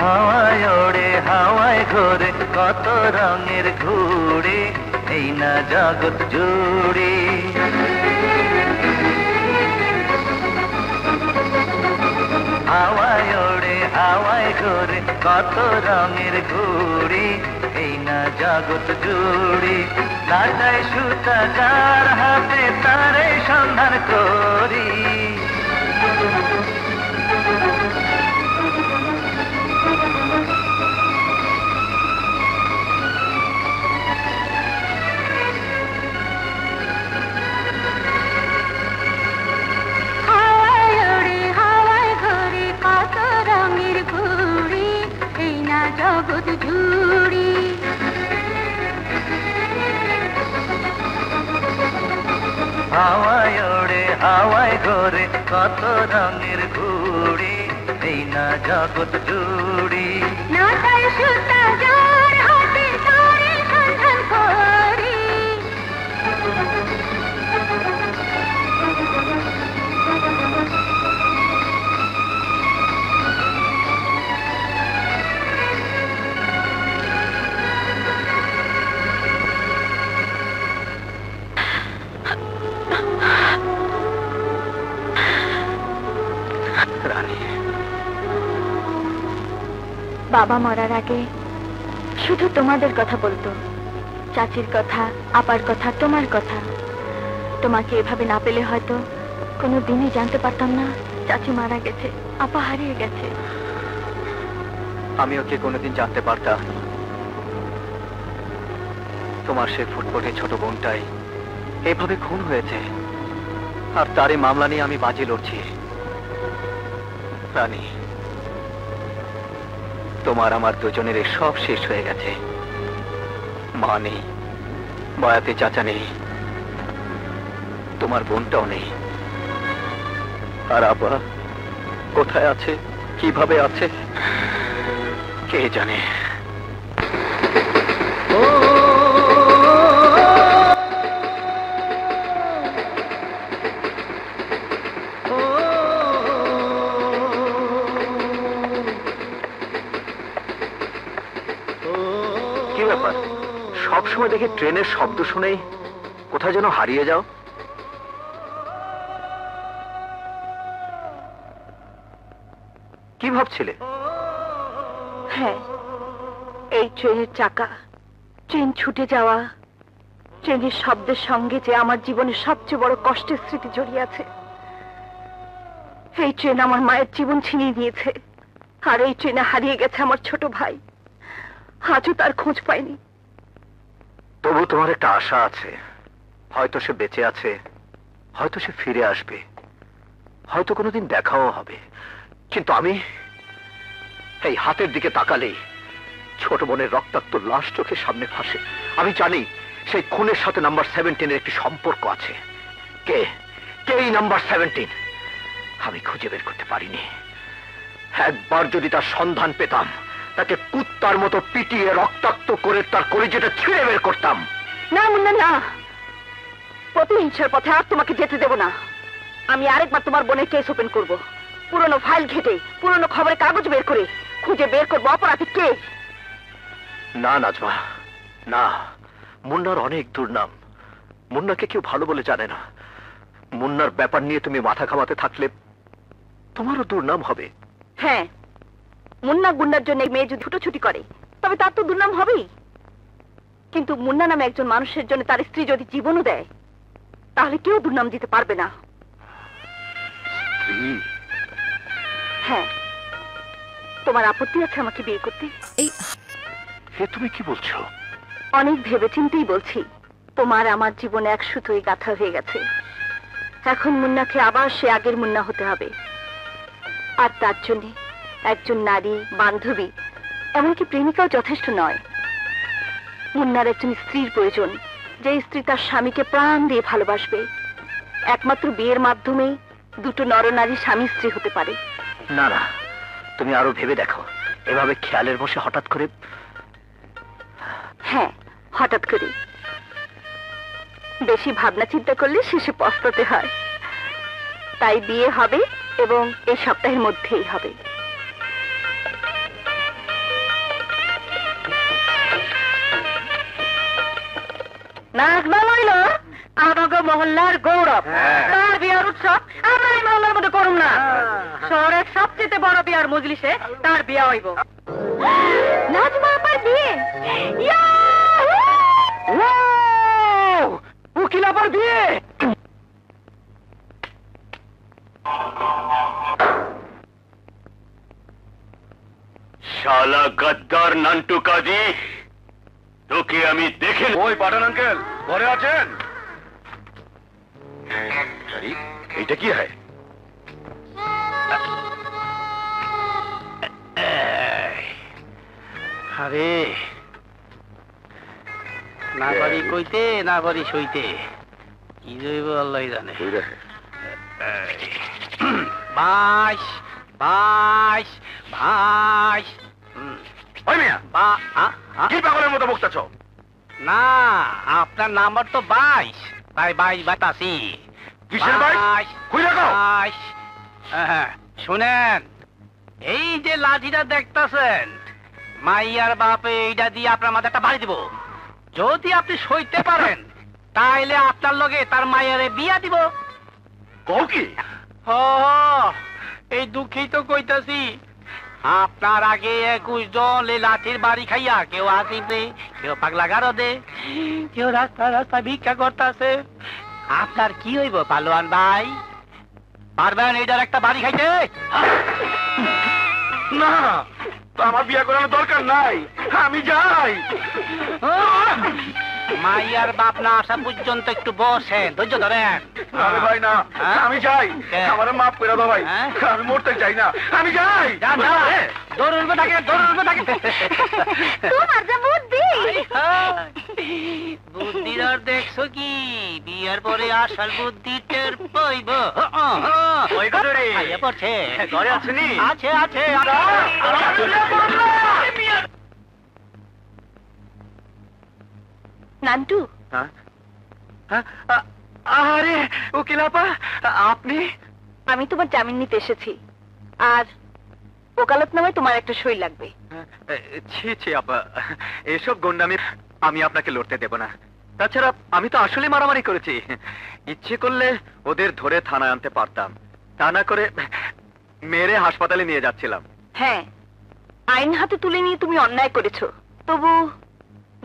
Speaker 1: হাওয়ায় ওড়ে হাওয়ায় ঘোরে কত রঙের ঘুড়ি, এই না জগৎ জুড়ি। হাওয়ায় ওড়ে হাওয়ায় ঘোরে কত রঙের ঘুড়ি, এই না জগৎ জুড়ি। লাটায় সুতা যার হাতে তারে সন্ধান করি।
Speaker 2: জগৎ জুড়ি।
Speaker 1: হাওয়ায় ওড়ে হাওয়ায় ঘোরে কত রঙের ঘুড়ি, এই না জগৎ জুড়ি।
Speaker 2: নাটায় সুতা যার হাতে তারে সন্ধান করি। বাবা মরার আগে শুধু তোমাদের কথা বলতো, চাচির কথা, আপার কথা, তোমার কথা। তোমাকে এভাবে না পেলে হয়তো কোনো দিনই জানতে পারতাম না চাচি মারা গেছে, আপা হারিয়ে গেছে।
Speaker 1: আমিও কি কোনোদিন জানতে পারতাম তোমার সে ফুটফুটে ছোট বোনটাই এভাবে খুন হয়েছে, আর তারই মামলা নিয়ে আমি বাজি লড়ছি। রানী, তোমার আমার দুজনের সব শেষ হয়ে গেছে। মা নেই, বয়াতে চাচা নেই, তোমার বোনটাও নেই। আর আপা কোথায় আছে, কিভাবে আছে, কে জানে। কি ব্যাপার, সবসময় দেখি ট্রেনের শব্দ শুনেই কোথায় যেন হারিয়ে যাও? কি ভাবছিলে?
Speaker 2: হ্যাঁ, এই ট্রেনের চাকা, ট্রেন ছুটে যাওয়া, ট্রেনের শব্দের সঙ্গে যে আমার জীবনের সবচেয়ে বড় কষ্টের স্মৃতি জড়িয়ে আছে। এই ট্রেন আমার মায়ের জীবন ছিনিয়ে নিয়েছে, আর এই ট্রেনে হারিয়ে গেছে আমার ছোট ভাই। আজও তার খোঁজ পাইনি।
Speaker 1: তবু তোমার একটা আশা আছে, হয়তো সে বেঁচে আছে, হয়তো সে ফিরে আসবে, হয়তো কোনোদিন দেখাও হবে। কিন্তু আমি এই হাতের দিকে তাকালেই ছোট বোনের রক্তাক্ত লাশ চোখের সামনে ভাসে। আমি জানি সেই খুনের সাথে নাম্বার 17 একটি সম্পর্ক আছে। কে কে এই নাম্বার 17? আমি খুঁজে বের করতে পারিনি। একবার যদি তার সন্ধান পেতাম, তাকে কুত্তার মতো পিটিয়ে রক্তাক্ত করে তার কলিজাটা ছিঁড়ে বের করতাম।
Speaker 2: না মুন্না, না, প্রতিহিংসার পথে আর তোমাকে যেতে দেব না। আমি আরেকবার তোমার বোনের কেস ওপেন করব, পুরনো ফাইল ঘেটে, পুরনো খবরের কাগজ বের করে খুঁজে বের করবো অপরাধী কে।
Speaker 1: না নাজমা, না। মুন্নার অনেক দুর্নাম। মুন্নাকে কেউ ভালো বলে জানে না। মুন্নার ব্যাপার নিয়ে তুমি মাথা ঘামাতে থাকলে তোমারও দুর্নাম হবে।
Speaker 2: হ্যাঁ, মুন্না গুন্ডার জন্য মেয়ে যদি ছুটোছুটি করে তবে তার তো দুর্নাম হবেই। কিন্তু মুন্না নামে একজন মানুষের জন্য তার স্ত্রী যদি জীবনও দেয়, তাহলে কেউ দুর্নাম দিতে পারবে না। হ্যাঁ, তোমার আপত্তি আছে আমাকে বিয়ে করতে?
Speaker 1: হে, তুমি কি বলছো?
Speaker 2: অনেক ভেবেচিন্তেই বলছি। তোমার আমার জীবনে এক সুতোই গাঁথা হয়ে গেছে। এখন মুন্নাকে আবার সে আগের মুন্না হতে হবে, আর তার জন্য একজন নারী, বান্ধবী, এমনকি প্রেমিকাও যথেষ্ট নয়। মুন্নার একজন স্ত্রীর প্রয়োজন, যে স্ত্রী তার স্বামীকে প্রাণ দিয়ে ভালোবাসবে। একমাত্র বিয়ের মাধ্যমেই দুটো নরনারী স্বামী স্ত্রী হতে পারে।
Speaker 1: না না, তুমি আরো ভেবে দেখো। এভাবে খেয়ালের বসে হঠাৎ করে।
Speaker 2: হ্যাঁ, হঠাৎ করে। বেশি ভাবনা চিন্তা করলে শেষে পস্তাতে হয়। তাই বিয়ে হবে এবং এই সপ্তাহের মধ্যেই হবে। নাজমা হইল আমাকে মহল্লার গৌরব। তার বিয়ার উৎসব আমরা এই মহল্লার মধ্যে করুম না। শহরের সবচেয়ে বড় বিয়ার মজলিসে তার বিয়া হইব। নাজমা আপার বিয়ে!
Speaker 1: উকিল আবার বিয়ে! শালা গদ্দার নান্টু কাজী, তোকে আমি দেখে।
Speaker 3: ওই পাঠান আঙ্কেল ঘরে আছেন? এইটা কি হয়?
Speaker 1: আরে না পারি কইতে, না পারি সইতে, কি জৈব আল্লাহ জানে। বাইশ বাইশ বাইশ।
Speaker 3: ওই মিয়া, কি পাগলের মতো বকতেছ?
Speaker 1: না, আপনার নাম্বার তো 22, তাই 22 বাতাসি।
Speaker 3: কিসের 22? খুইলা কও।
Speaker 1: 22। হ্যাঁ, শুনেন, এই যে লাঠিটা দেখতাছেন, মাইয়ার বাপে এইটা দিয়ে আপনার মাথাটা বাড়ি দিব। যদি আপনি সইতে পারেন তাইলে আপনার লগে তার মায়ের বিয়া দিব।
Speaker 3: কও কি?
Speaker 1: এই দুঃখেই তো কইতাছি। আপনার আগে 21 জন এই লাঠির বাড়ি খাইয়া কেউ আসিবে, কেউ পাগলা গারদে, কেউ রাস্তা রাস্তা ভিক্ষা করতেছে। আপনার কি হইব পালোয়ান ভাই? পারবেন এইটার একটা বাড়ি খাইতে?
Speaker 3: না, তো আমার বিয়ে করানোর দরকার নাই, আমি যাই।
Speaker 1: মাইয়ার বাপ না আসা পর্যন্ত একটু বসেন, ধৈর্য ধরেন।
Speaker 3: আরে ভাই না, আমি যাই। আমার মাফ করে দাও ভাই,
Speaker 1: হ্যাঁ?
Speaker 3: আমি মরতে চাই না, আমি যাই।
Speaker 1: দৌড় উঠবে থাকে, দৌড় উঠবে থাকে।
Speaker 2: তোমার যে বুদ্ধি!
Speaker 1: বুদ্ধির আর দেখছো কি? বিয়ার পরে আসল বুদ্ধি টের পাইব। পড়ছে
Speaker 3: ঘরে আছেনি?
Speaker 1: আছে আছে।
Speaker 2: নান্টু,
Speaker 1: আরে উকিল আপা, আপনি?
Speaker 2: আমি তোমার জামিন নিতে এসেছি। আর ওকালতনামায় তোমার একটা সই লাগবে।
Speaker 1: ছি ছি আপা, এসব গন্ডামি আমি আপনাকে লড়তে দেব না। তাছাড়া আমি তো আসলে মারামারি করেছি। ইচ্ছে করলে ওদের ধরে থানায় আনতে পারতাম, তা না করে মেরে হাসপাতালে নিয়ে যাচ্ছিলাম।
Speaker 2: হ্যাঁ, আইন হাতে তুলে নিয়ে তুমি অন্যায় করেছো, তবু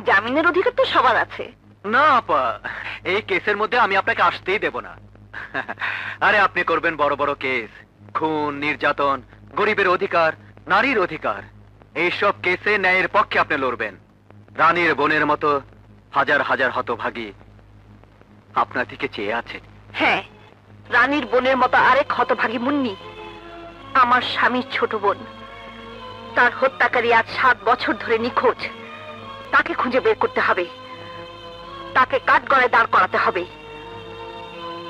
Speaker 2: জামিনের অধিকার তো সবার আছে।
Speaker 1: না আপা, এই কেসের মধ্যে আমি আপনাকে আসতেই দেব না। আরে আপনি করবেন বড় বড় কেস, খুন, নির্যাতন, গরিবের অধিকার, নারীর অধিকার, এইসব কেসে ন্যায়ের পক্ষে আপনি লড়বেন। রানীর বোনের মতো হাজার হাজার হতভাগী আপনার দিকে চেয়ে আছে।
Speaker 2: হ্যাঁ, রানীর বোনের মতো আরেক হতভাগী মুন্নি আমার স্বামীর ছোট বোন। তার হত্যাকারী আজ 7 বছর ধরে নিখোঁজ। তাকে খুঁজে বের করতে হবে, তাকে কাঠগড়ায় দাঁড় করাতে হবে।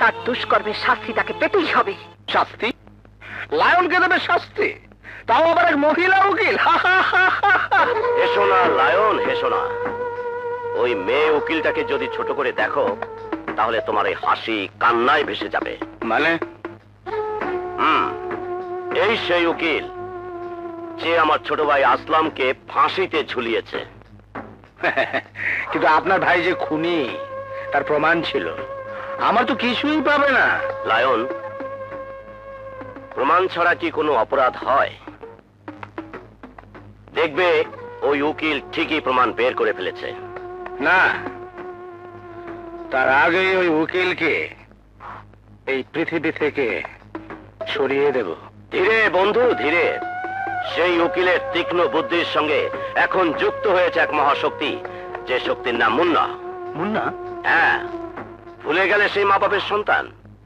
Speaker 2: তার দুষ্কর্মের শাস্তি তাকে পেতেই হবে।
Speaker 3: শাস্তি? লায়নকে দেবে শাস্তি, তাও আবার এক মহিলা উকিল?
Speaker 5: হেসো না লায়ন, হেসো না। ওই মেয়ে উকিলটাকে যদি ছোট করে দেখো তাহলে তোমার এই হাসি কান্নায় ভেসে যাবে।
Speaker 3: মানে?
Speaker 5: এই সেই উকিল যে আমার ছোট ভাই আসলামকে ফাঁসিতে ঝুলিয়েছে।
Speaker 3: কিন্তু আপনার ভাই যে খুনি তার প্রমাণ ছিল, আমার তো কিছুই পাবে না।
Speaker 5: লায়ন, প্রমাণ ছাড়া কি কোনো অপরাধ হয়? দেখবে ওই উকিল ঠিকই প্রমাণ বের করে ফেলেছে।
Speaker 3: না, তার আগে ওই উকিলকে এই পৃথিবী থেকে সরিয়ে দেব।
Speaker 5: ধীরে বন্ধু, ধীরে। সেই উকিলের তীক্ষ্ণ বুদ্ধির সঙ্গে এখন যুক্ত হয়েছে এক মহাশক্তি, যে শক্তির নাম মুন্না।
Speaker 1: মুন্না?
Speaker 5: হ্যাঁ, ভুলে গেলে সেই মা বাপের সন্তান,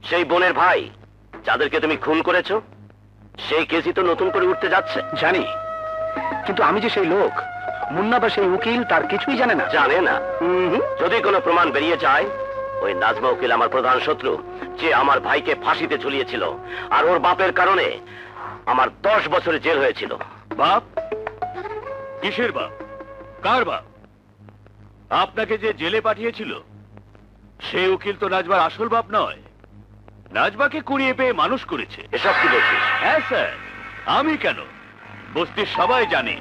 Speaker 5: সেই বোনের ভাই যাদেরকে তুমি খুন করেছো? সেই কেসই তো নতুন করে উঠতে যাচ্ছে।
Speaker 3: জানি, কিন্তু আমি যে সেই লোক, মুন্না বা সেই উকিল তার কিছুই জানে না।
Speaker 5: জানে না? যদি কোনো প্রমাণ বেরিয়ে যায় ওই নাজমা উকিল আমার প্রধান শত্রু, যে আমার ভাইকে ফাঁসিতে ঝুলিয়েছিল, আর ওর বাপের কারণে আমার 10 বছরের জেল হয়েছিল।
Speaker 6: বাপ? কিসের বাপ? কার বাপ? আপনাকে যে জেলে পাঠিয়েছিল সেই উকিল তো নাজমার আসল বাপ নয়। নাজমাকে কুড়িয়ে পেয়ে মানুষ করেছে।
Speaker 5: এসব কি বলছিস?
Speaker 6: হ্যাঁ স্যার, আমি কেন, বস্তির সবাই জানে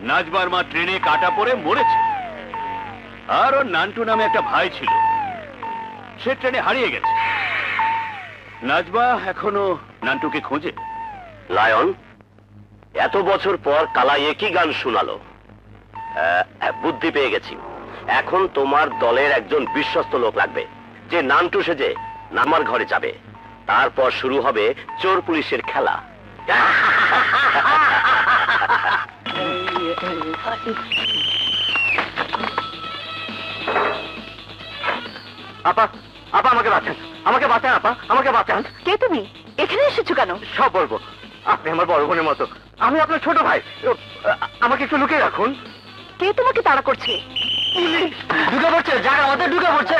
Speaker 6: নাজমার মা ট্রেনে কাটা পড়ে মরেছে। আর ওর নান্টু নামে একটা ভাই ছিল, সে ট্রেনে হারিয়ে গেছে। নাজমা এখনো নান্টুকে খোঁজে।
Speaker 5: লায়ন, এত বছর পর কালাই একই গান শোনালো। বুদ্ধি পেয়ে গেছি। এখন তোমার দলের একজন বিশ্বস্ত লোক লাগবে, যে নান্টু সেজে নামার ঘরে যাবে। তারপর শুরু হবে চোর পুলিশের খেলা।
Speaker 1: আপা, আপা আমাকে বাঁচান, আমাকে বাঁচান আপা, আমাকে বাঁচান।
Speaker 2: কে তুমি? এখানে এসেছো কেন?
Speaker 1: সব বলবো। আপনি আমার বড় বোনের মতো, আমি আপনার ছোট ভাই। আমাকে একটু লুকিয়ে রাখুন।
Speaker 2: কে তোমাকে তাড়া করছে?
Speaker 1: ঢুকে পড়ছে, জায়গা আমাদের ঢুকে পড়ছে।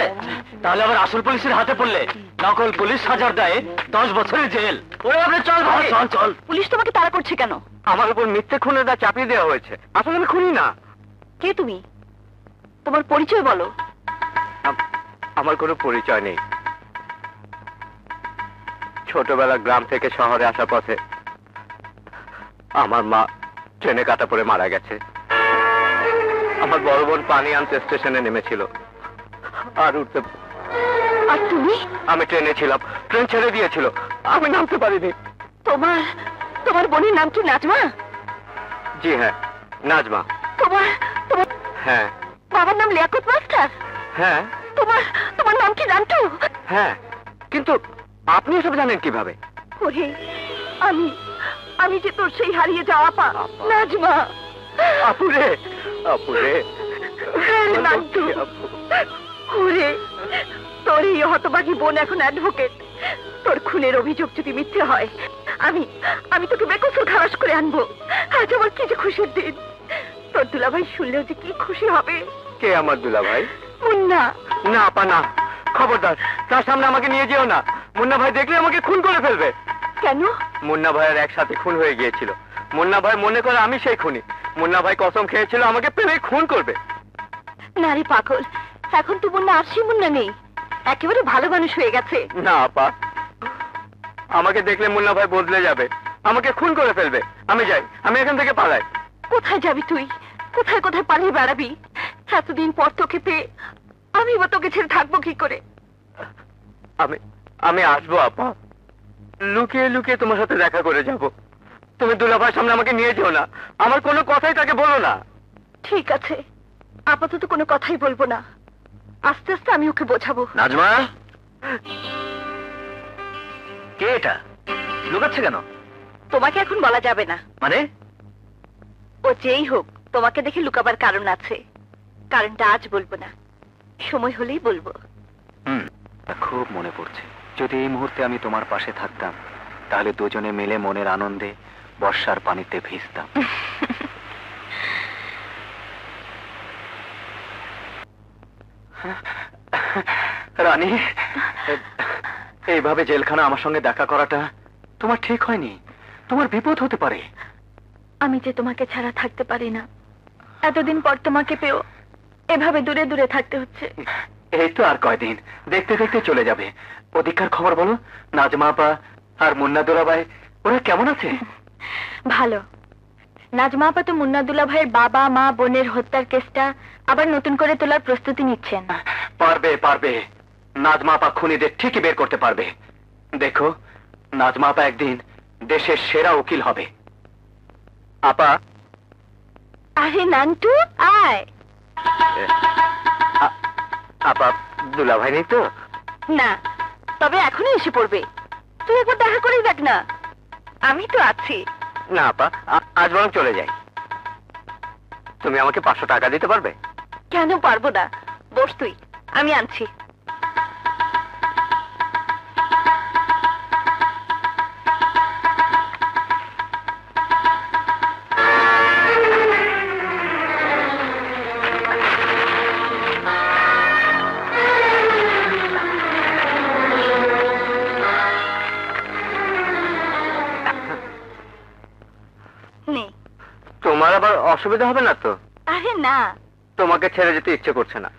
Speaker 1: তাহলে আবার আসল পুলিশের হাতে পড়লে নকল পুলিশ সাজার দায়ে 10 বছরের জেল। ওরে আপনি চল ভাই, চল চল।
Speaker 2: পুলিশ তোমাকে তাড়া করছে কেন?
Speaker 1: আমার উপর মিথ্যে খুনের দা চাপিয়ে দেওয়া হয়েছে। আসলে আমি খুনি না।
Speaker 2: কে তুমি? তোমার পরিচয় বলো।
Speaker 1: আমার কোনো পরিচয় নেই। ছোটবেলা গ্রাম থেকে শহরে আসার পথে আমার মা ট্রেনে কাটা পড়ে মারা গেছে। আমার বড় বোন পানি আনতে স্টেশনে নেমেছিল, আর উঠতে
Speaker 2: আর তুমি?
Speaker 1: আমি ট্রেনে ছিলাম, ট্রেন ছেড়ে দিয়েছিল, আমি নামতে পারিনি।
Speaker 2: তোমার তোমার বোনের নাম কি নাজমা?
Speaker 1: জি হ্যাঁ, নাজমা।
Speaker 2: তোমার তোমার
Speaker 1: হ্যাঁ
Speaker 2: বাবার নাম লিয়াকত মাস্টার?
Speaker 1: হ্যাঁ
Speaker 2: তোমার তোমার নাম কি নান্টু?
Speaker 1: হ্যাঁ, কিন্তু আপনি এসব জানেন কিভাবে?
Speaker 2: ওরে, আমি আমি যে তোর সেই হারিয়ে যাওয়া আপা নাজমা।
Speaker 1: আপুরে, আপুরে।
Speaker 2: হ্যাঁ রে নান্টু। ওরে, তোর এই হতভাগী বোন এখন অ্যাডভোকেট। তোর খুনের অভিযোগ যদি মিথ্যে হয়, আমি আমি তোকে বেকসুর খালাস করে আনবো। আজ আমার কি যে খুশির দিন। তোর দুলাভাই শুনলেও যে কি খুশি হবে।
Speaker 1: কে আমার দুলা ভাই?
Speaker 2: মুন্না।
Speaker 1: না আপা না, খবরদার তার সামনে আমাকে নিয়ে যেও না। মুন্না ভাই দেখলে আমাকে খুন করে ফেলবে।
Speaker 2: কেন?
Speaker 1: মুন্না ভাইয়ের একসাথে খুন হয়ে গিয়েছিল। মুন্না ভাই মনে করে আমি সেই খুনি। মুন্না ভাই কসম খেয়েছিল আমাকে পেলে খুন করবে।
Speaker 2: নারী পাগল, এখন তো মুন্না আর সেই মুন্না নেই, একেবারে ভালো মানুষ হয়ে গেছে।
Speaker 1: না আপা, আমাকে দেখলে মুন্না ভাই বদলে যাবে, আমাকে খুন করে ফেলবে। আমি যাই, আমি এখান থেকে পালাই।
Speaker 2: কোথায় যাবি তুই? কোথায় কোথায় পালিয়ে বেড়াবি? এতদিন পর তোকে পেয়ে আমি বা তোকে ছেড়ে থাকবো কি করে?
Speaker 1: আমি আমি আসবো আপা, লুকিয়ে লুকিয়ে তোমার সাথে দেখা করে যাব। তুমি দুলাভাইয়ের সামনে আমাকে নিয়ে যেও না, আমার কোনো কথাই তাকে বলো না।
Speaker 2: ঠিক আছে, আপাতত কোনো কথাই বলবো না, আস্তে আস্তে আমি ওকে বোঝাবো।
Speaker 5: নাজমা, কে এটা? লুকাচ্ছে কেন?
Speaker 2: তোমাকে এখন বলা যাবে না।
Speaker 5: মানে?
Speaker 2: ও যেই হোক, তোমাকে দেখে লুকাবার কারণ আছে। কারণটা আজ বলবো না, সময় হলেই বলবো।
Speaker 1: খুব মনে পড়ছে, যদি এই মুহূর্তে আমি তোমার পাশে থাকতাম, তাহলে দুজনে মিলে মনের আনন্দে বর্ষার পানিতে ভিজতাম। রানী, এইভাবে জেলখানা আমার সঙ্গে দেখা করাটা তোমার ঠিক হয়নি। তোমার বিপদ হতে পারে।
Speaker 2: আমি যে তোমাকে ছাড়া থাকতে পারি না, এতদিন পর তোমাকে পেও এভাবে দূরে দূরে থাকতে হচ্ছে।
Speaker 1: এই তো আর কয়দিন, দেখতে দেখতে চলে যাবে। ওদিককার খবর বলো, নাজমা আপা আর মুন্না দুলাভাই ওরা কেমন আছে?
Speaker 2: ভালো। নাজমা আপা তো মুন্নাদুল্লাহ ভাইয়ের বাবা মা বোনের হত্যার কেসটা আবার নতুন করে তোলার প্রস্তুতি নিচ্ছেন।
Speaker 1: পারবে পারবে, নাজমা আপা খুনিদের ঠিকই বের করতে পারবে। দেখো, নাজমা আপা একদিন দেশের সেরা উকিল হবে। আপা।
Speaker 2: আরে নান্টু, আয়।
Speaker 1: আপা দুলাভাই নেই তো?
Speaker 2: না, তবে এখনই এসে পড়বে। তুই একবার দেখা করে দেখ না, আমি তো আছি।
Speaker 1: না আপা, আজ বরং চলে যাই। তুমি আমাকে 500 টাকা দিতে পারবে?
Speaker 2: কেন পারবো না, বস তুই, আমি আনছি।
Speaker 1: অসুবিধা হবে না তো?
Speaker 2: আরে না।
Speaker 1: তোমাকে ছেড়ে যেতে ইচ্ছে করছে না,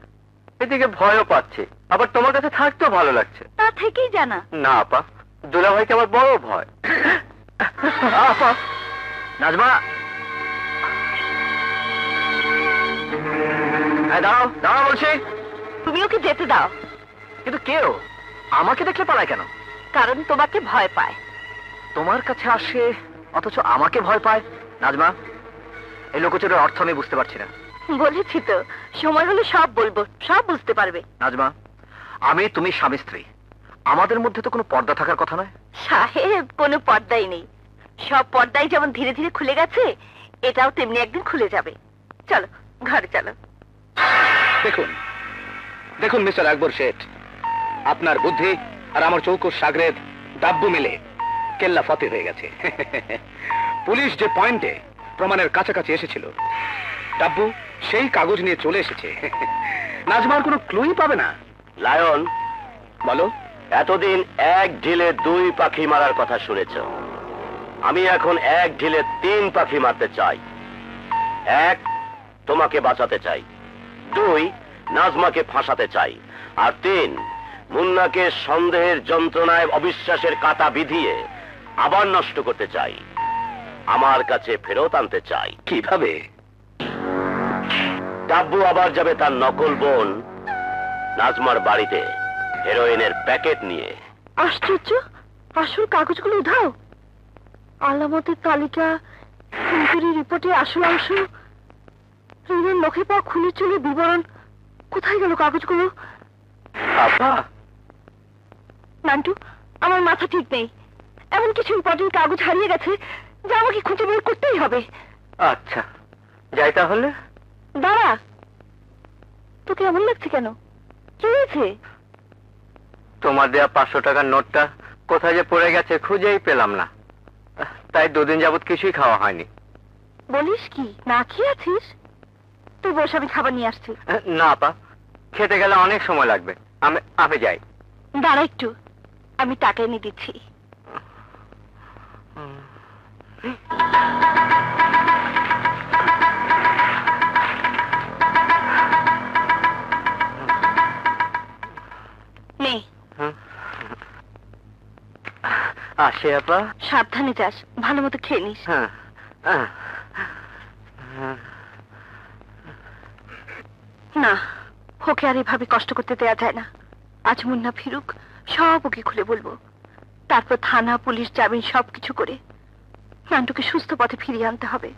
Speaker 1: এদিকে ভয়ও পাচ্ছি, আবার তোমার কাছে থাকতেও ভালো লাগছে।
Speaker 2: তা থেকেই জানা।
Speaker 1: না আপা, দুলাভাইকে আমার বড় ভয়। আপা, নাজমা, দাঁড়াও দাঁড়াও বলছি।
Speaker 2: তুমি ওকে যেতে দাও।
Speaker 1: কিন্তু কেউ আমাকে দেখলে পালায় কেন?
Speaker 2: কারণ তোমাকে ভয় পায়।
Speaker 1: তোমার কাছে আসে অথচ আমাকে ভয় পায়? নাজমা, এই লোকচুরের অর্থ আমি বুঝতে পারছি না।
Speaker 2: বলেছি তো, সময় হলে সব বলবো, সব বুঝতে পারবে।
Speaker 1: নাজমা, আমি তুমি স্বামী স্ত্রী, আমাদের মধ্যে তো কোনো পর্দা থাকার কথা নয়।
Speaker 2: সাহেব, কোনো পর্দাই নেই। সব পর্দাই যেমন ধীরে ধীরে খুলে গেছে, এটাও তেমনি একদিন খুলে যাবে। চলো ঘরে চলো।
Speaker 1: দেখুন দেখুন মিস্টার আকবর শেঠ, আপনার বুদ্ধি আর আমার চৌকস সাগরেদ ডাব্বু মিলে কেল্লা ফতে হয়ে গেছে। পুলিশ যে পয়েন্টে প্রমাণের কাছাকাছি এসেছিল, ডাব্বু সেই কাগজ নিয়ে চলে এসেছে। নাজমার কোনো ক্লুই পাবে না।
Speaker 5: লায়ন,
Speaker 1: বলো।
Speaker 5: এতদিন এক ঢিলে 2 পাখি মারার কথা শুনেছ, আমি এখন এক ঢিলে 3 পাখি মারতে চাই। 1, তোমাকে বাঁচাতে চাই। 2, নাজমাকে ফাঁসাতে চাই। আর 3, মুন্নাকে সন্দেহের যন্ত্রণায় অবিশ্বাসের কাঁটা বিধিয়ে আবার নষ্ট করতে চাই, আমার কাছে ফেরত আনতে চাই।
Speaker 1: কিভাবে?
Speaker 5: ডাব্বু আবার যাবে তার নকল বোন নাজমার বাড়িতে হেরোইনের প্যাকেট নিয়ে।
Speaker 2: আশ্চর্য, আসল কাগজগুলো উধাও। আলামতের তালিকা, খুনকারী রিপোর্টে আসল অংশ, রিনের নখে পাওয়া খুনের চুলের বিবরণ, কোথায় গেল কাগজগুলো?
Speaker 1: আপা,
Speaker 2: নান্টু, আমার মাথা ঠিক নেই। এমন কিছু ইম্পর্টেন্ট কাগজ হারিয়ে গেছে যা আমাকে খুঁজে বের করতেই হবে।
Speaker 1: আচ্ছা যাই তাহলে।
Speaker 2: দাঁড়া, তোকে এমন লাগছে কেন? কি হয়েছে?
Speaker 1: তোমার দেয়া 500 টাকার নোটটা কোথায় যে পড়ে গেছে খুঁজেই পেলাম না, তাই 2 দিন যাবত কিছুই খাওয়া হয়নি।
Speaker 2: বলিস কি, না খেয়ে আছিস? তুই বস, আমি খাবার নিয়ে আসছি।
Speaker 1: না আপা, খেতে গেলে অনেক সময় লাগবে, আমি যাই।
Speaker 2: দাঁড়া একটু, আমি টাকা এনে দিচ্ছি। নে।
Speaker 1: আসে আপা।
Speaker 2: সাবধানে যাস, ভালো মতো খেয়ে নিস।
Speaker 1: হ্যাঁ।
Speaker 2: না, ওকে আর এভাবে কষ্ট করতে দেয়া যায় না। আজ মুন্না ফিরুক, সব ওকে খুলে বলবো। তারপর থানা, পুলিশ, জামিন সবকিছু করে নান্টুকে সুস্থ পথে ফিরিয়ে আনতে হবে।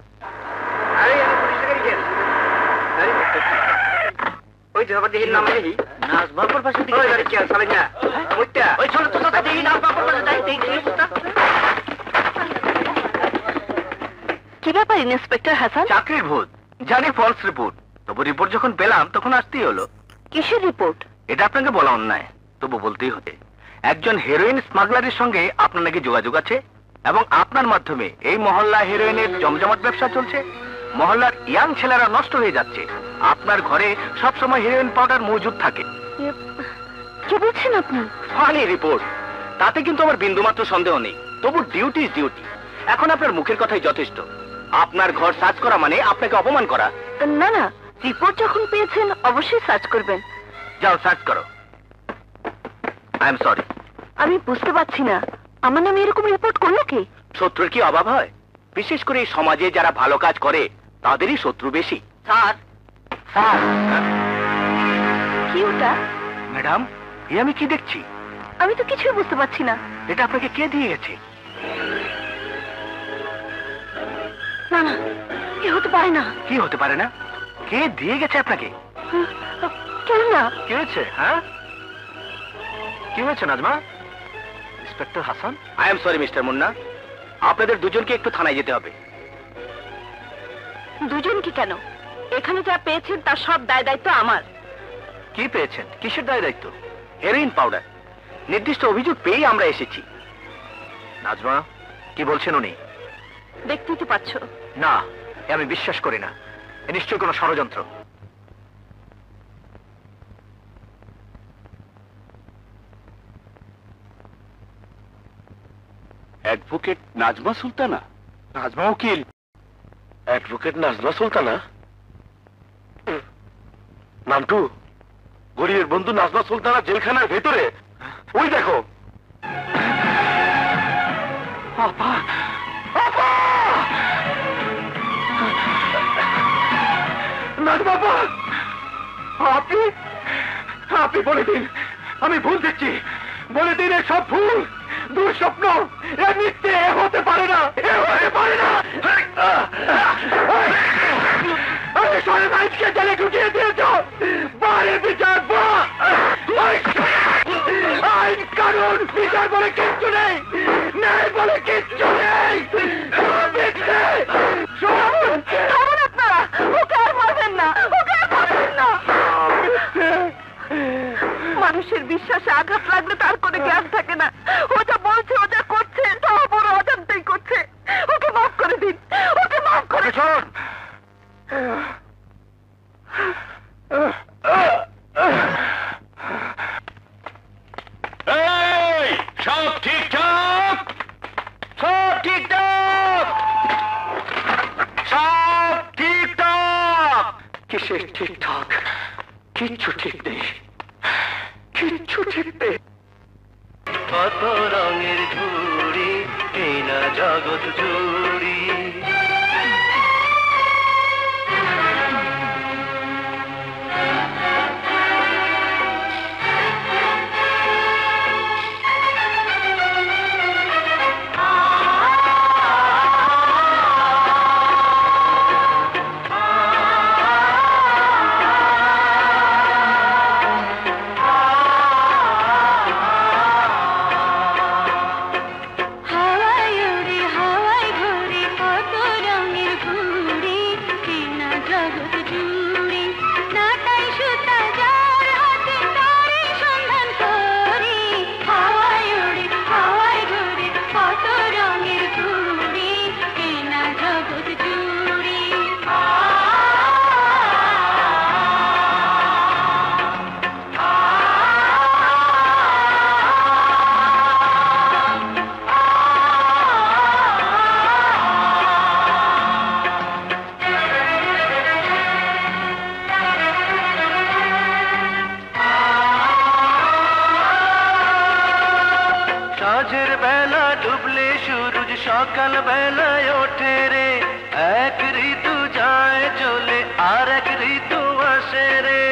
Speaker 2: কি ব্যাপার ইন্সপেক্টর হাসান?
Speaker 1: চাকরির ভূত, জানি ফলস রিপোর্ট, তবু রিপোর্ট যখন পেলাম তখন আসতেই হলো।
Speaker 2: কিসের রিপোর্ট?
Speaker 1: এটা আপনাকে বলা অন্যায়, তবু বলতেই হতে। একজন হেরোইন স্মাগলারের সঙ্গে আপনার নাকি যোগাযোগ আছে, এবং আপনার মাধ্যমে এই মহল্লা হেরোইনের জমজমাট ব্যবসা চলছে। মহল্লার ইয়াং ছেলেরা নষ্ট হয়ে যাচ্ছে। আপনার ঘরে সবসময় হেরোইন পাউডার মজুদ থাকে।
Speaker 2: কি বলছেন আপনি?
Speaker 1: ফানি রিপোর্ট, তাতে কিন্তু আমার বিন্দুমাত্র সন্দেহ নেই, তবু ডিউটি ইজ ডিউটি। এখন আপনার মুখের কথাই যথেষ্ট। আপনার ঘর সার্চ করা মানে আপনাকে অপমান করা।
Speaker 2: না না, রিপোর্ট যখন পেয়েছেন অবশ্যই সার্চ করবেন।
Speaker 1: যাও সার্চ করো। I am sorry.
Speaker 2: আমি বুঝতে পারছি না, আমার নামে এরকম রিপোর্ট করলো কি?
Speaker 1: শত্রুর কি অভাব হয়? বিশেষ করে এই সমাজে যারা ভালো কাজ করে তাদেরই শত্রু বেশি। Sir, sir.
Speaker 2: কি ওটা?
Speaker 1: ম্যাডাম, এ আমি কি দেখছি?
Speaker 2: আমি তো কিছুই বুঝতে পারছি না।
Speaker 1: এটা আপনাকে কে দিয়ে গেছে?
Speaker 2: না না, এ হতে পারে না।
Speaker 1: কি হতে পারে না? কে দিয়ে গেছে আপনাকে?
Speaker 2: কেন না?
Speaker 1: কি হয়েছে? হ্যাঁ, কি হয়েছে Nazma? Inspector Hasan, I am sorry mister Munna, আপনাদের দুজনকে একটু থানায় যেতে হবে।
Speaker 2: দুজনকে কেন? এখানে যা পেয়েছেন তার সব দায় দায়িত্ব আমার।
Speaker 1: কি পেয়েছেন? কিসের দায় দায়িত্ব? Heroin powder. নির্দিষ্ট অভিযোগ পেয়েই আমরা এসেছি। নাজমা, কি বলছেন উনি?
Speaker 2: দেখতেই তো পাচ্ছ।
Speaker 1: না, এ আমি বিশ্বাস করি না। এ নিশ্চয়ই কোনো ষড়যন্ত্র।
Speaker 6: অ্যাডভোকেট নাজমা সুলতানা?
Speaker 1: নাজমা উকিল, অ্যাডভোকেট নাজমা সুলতানা? নান্টু, গরিবের বন্ধু নাজমা সুলতানা জেলখানার ভেতরে। ওই দেখো। আপা, আপা! নাজমা আপা, আপনি আপনি বলে দিন, আমি ভুল দেখছি। বলে দিন এসব ভুল, দুঃস্বপ্ন, এ মিথ্যে, এ হতে পারে না, এ হতে পারে না। আমি সরে বাইককে জেলে ঢুকিয়ে দিয়েছ, বাড়ি বিচার আইন কানুন বিচার বলে কিচ্ছু নেই, ন্যায় বলে কিচ্ছু নেই।
Speaker 2: আপনারা ওকে আর মারবেন না, ওকে আর মারবেন না। মানুষের বিশ্বাসে আঘাত লাগলে তার কোনো জ্ঞান থাকে না। ও যা বলছে, ও যা করছে, তাও বড় অজান্তেই করছে। ওকে মাফ করে দিন, ওকে মাফ করে দিন।
Speaker 6: এই, সব ঠিকঠাক, সব ঠিকঠাক,
Speaker 1: সব ঠিকঠাক। কিসের ঠিকঠাক? কিচ্ছু ঠিক নেই, কিচ্ছু ঠিক নেই।
Speaker 5: কত রঙের ঘুড়ি এই না জগৎ জুড়ি। সাঁঝের বেলা ডুবলে সূরজ সকাল বেলায় ওঠে রে। এক ঋতু যায় চলে আর এক ঋতু আসে রে।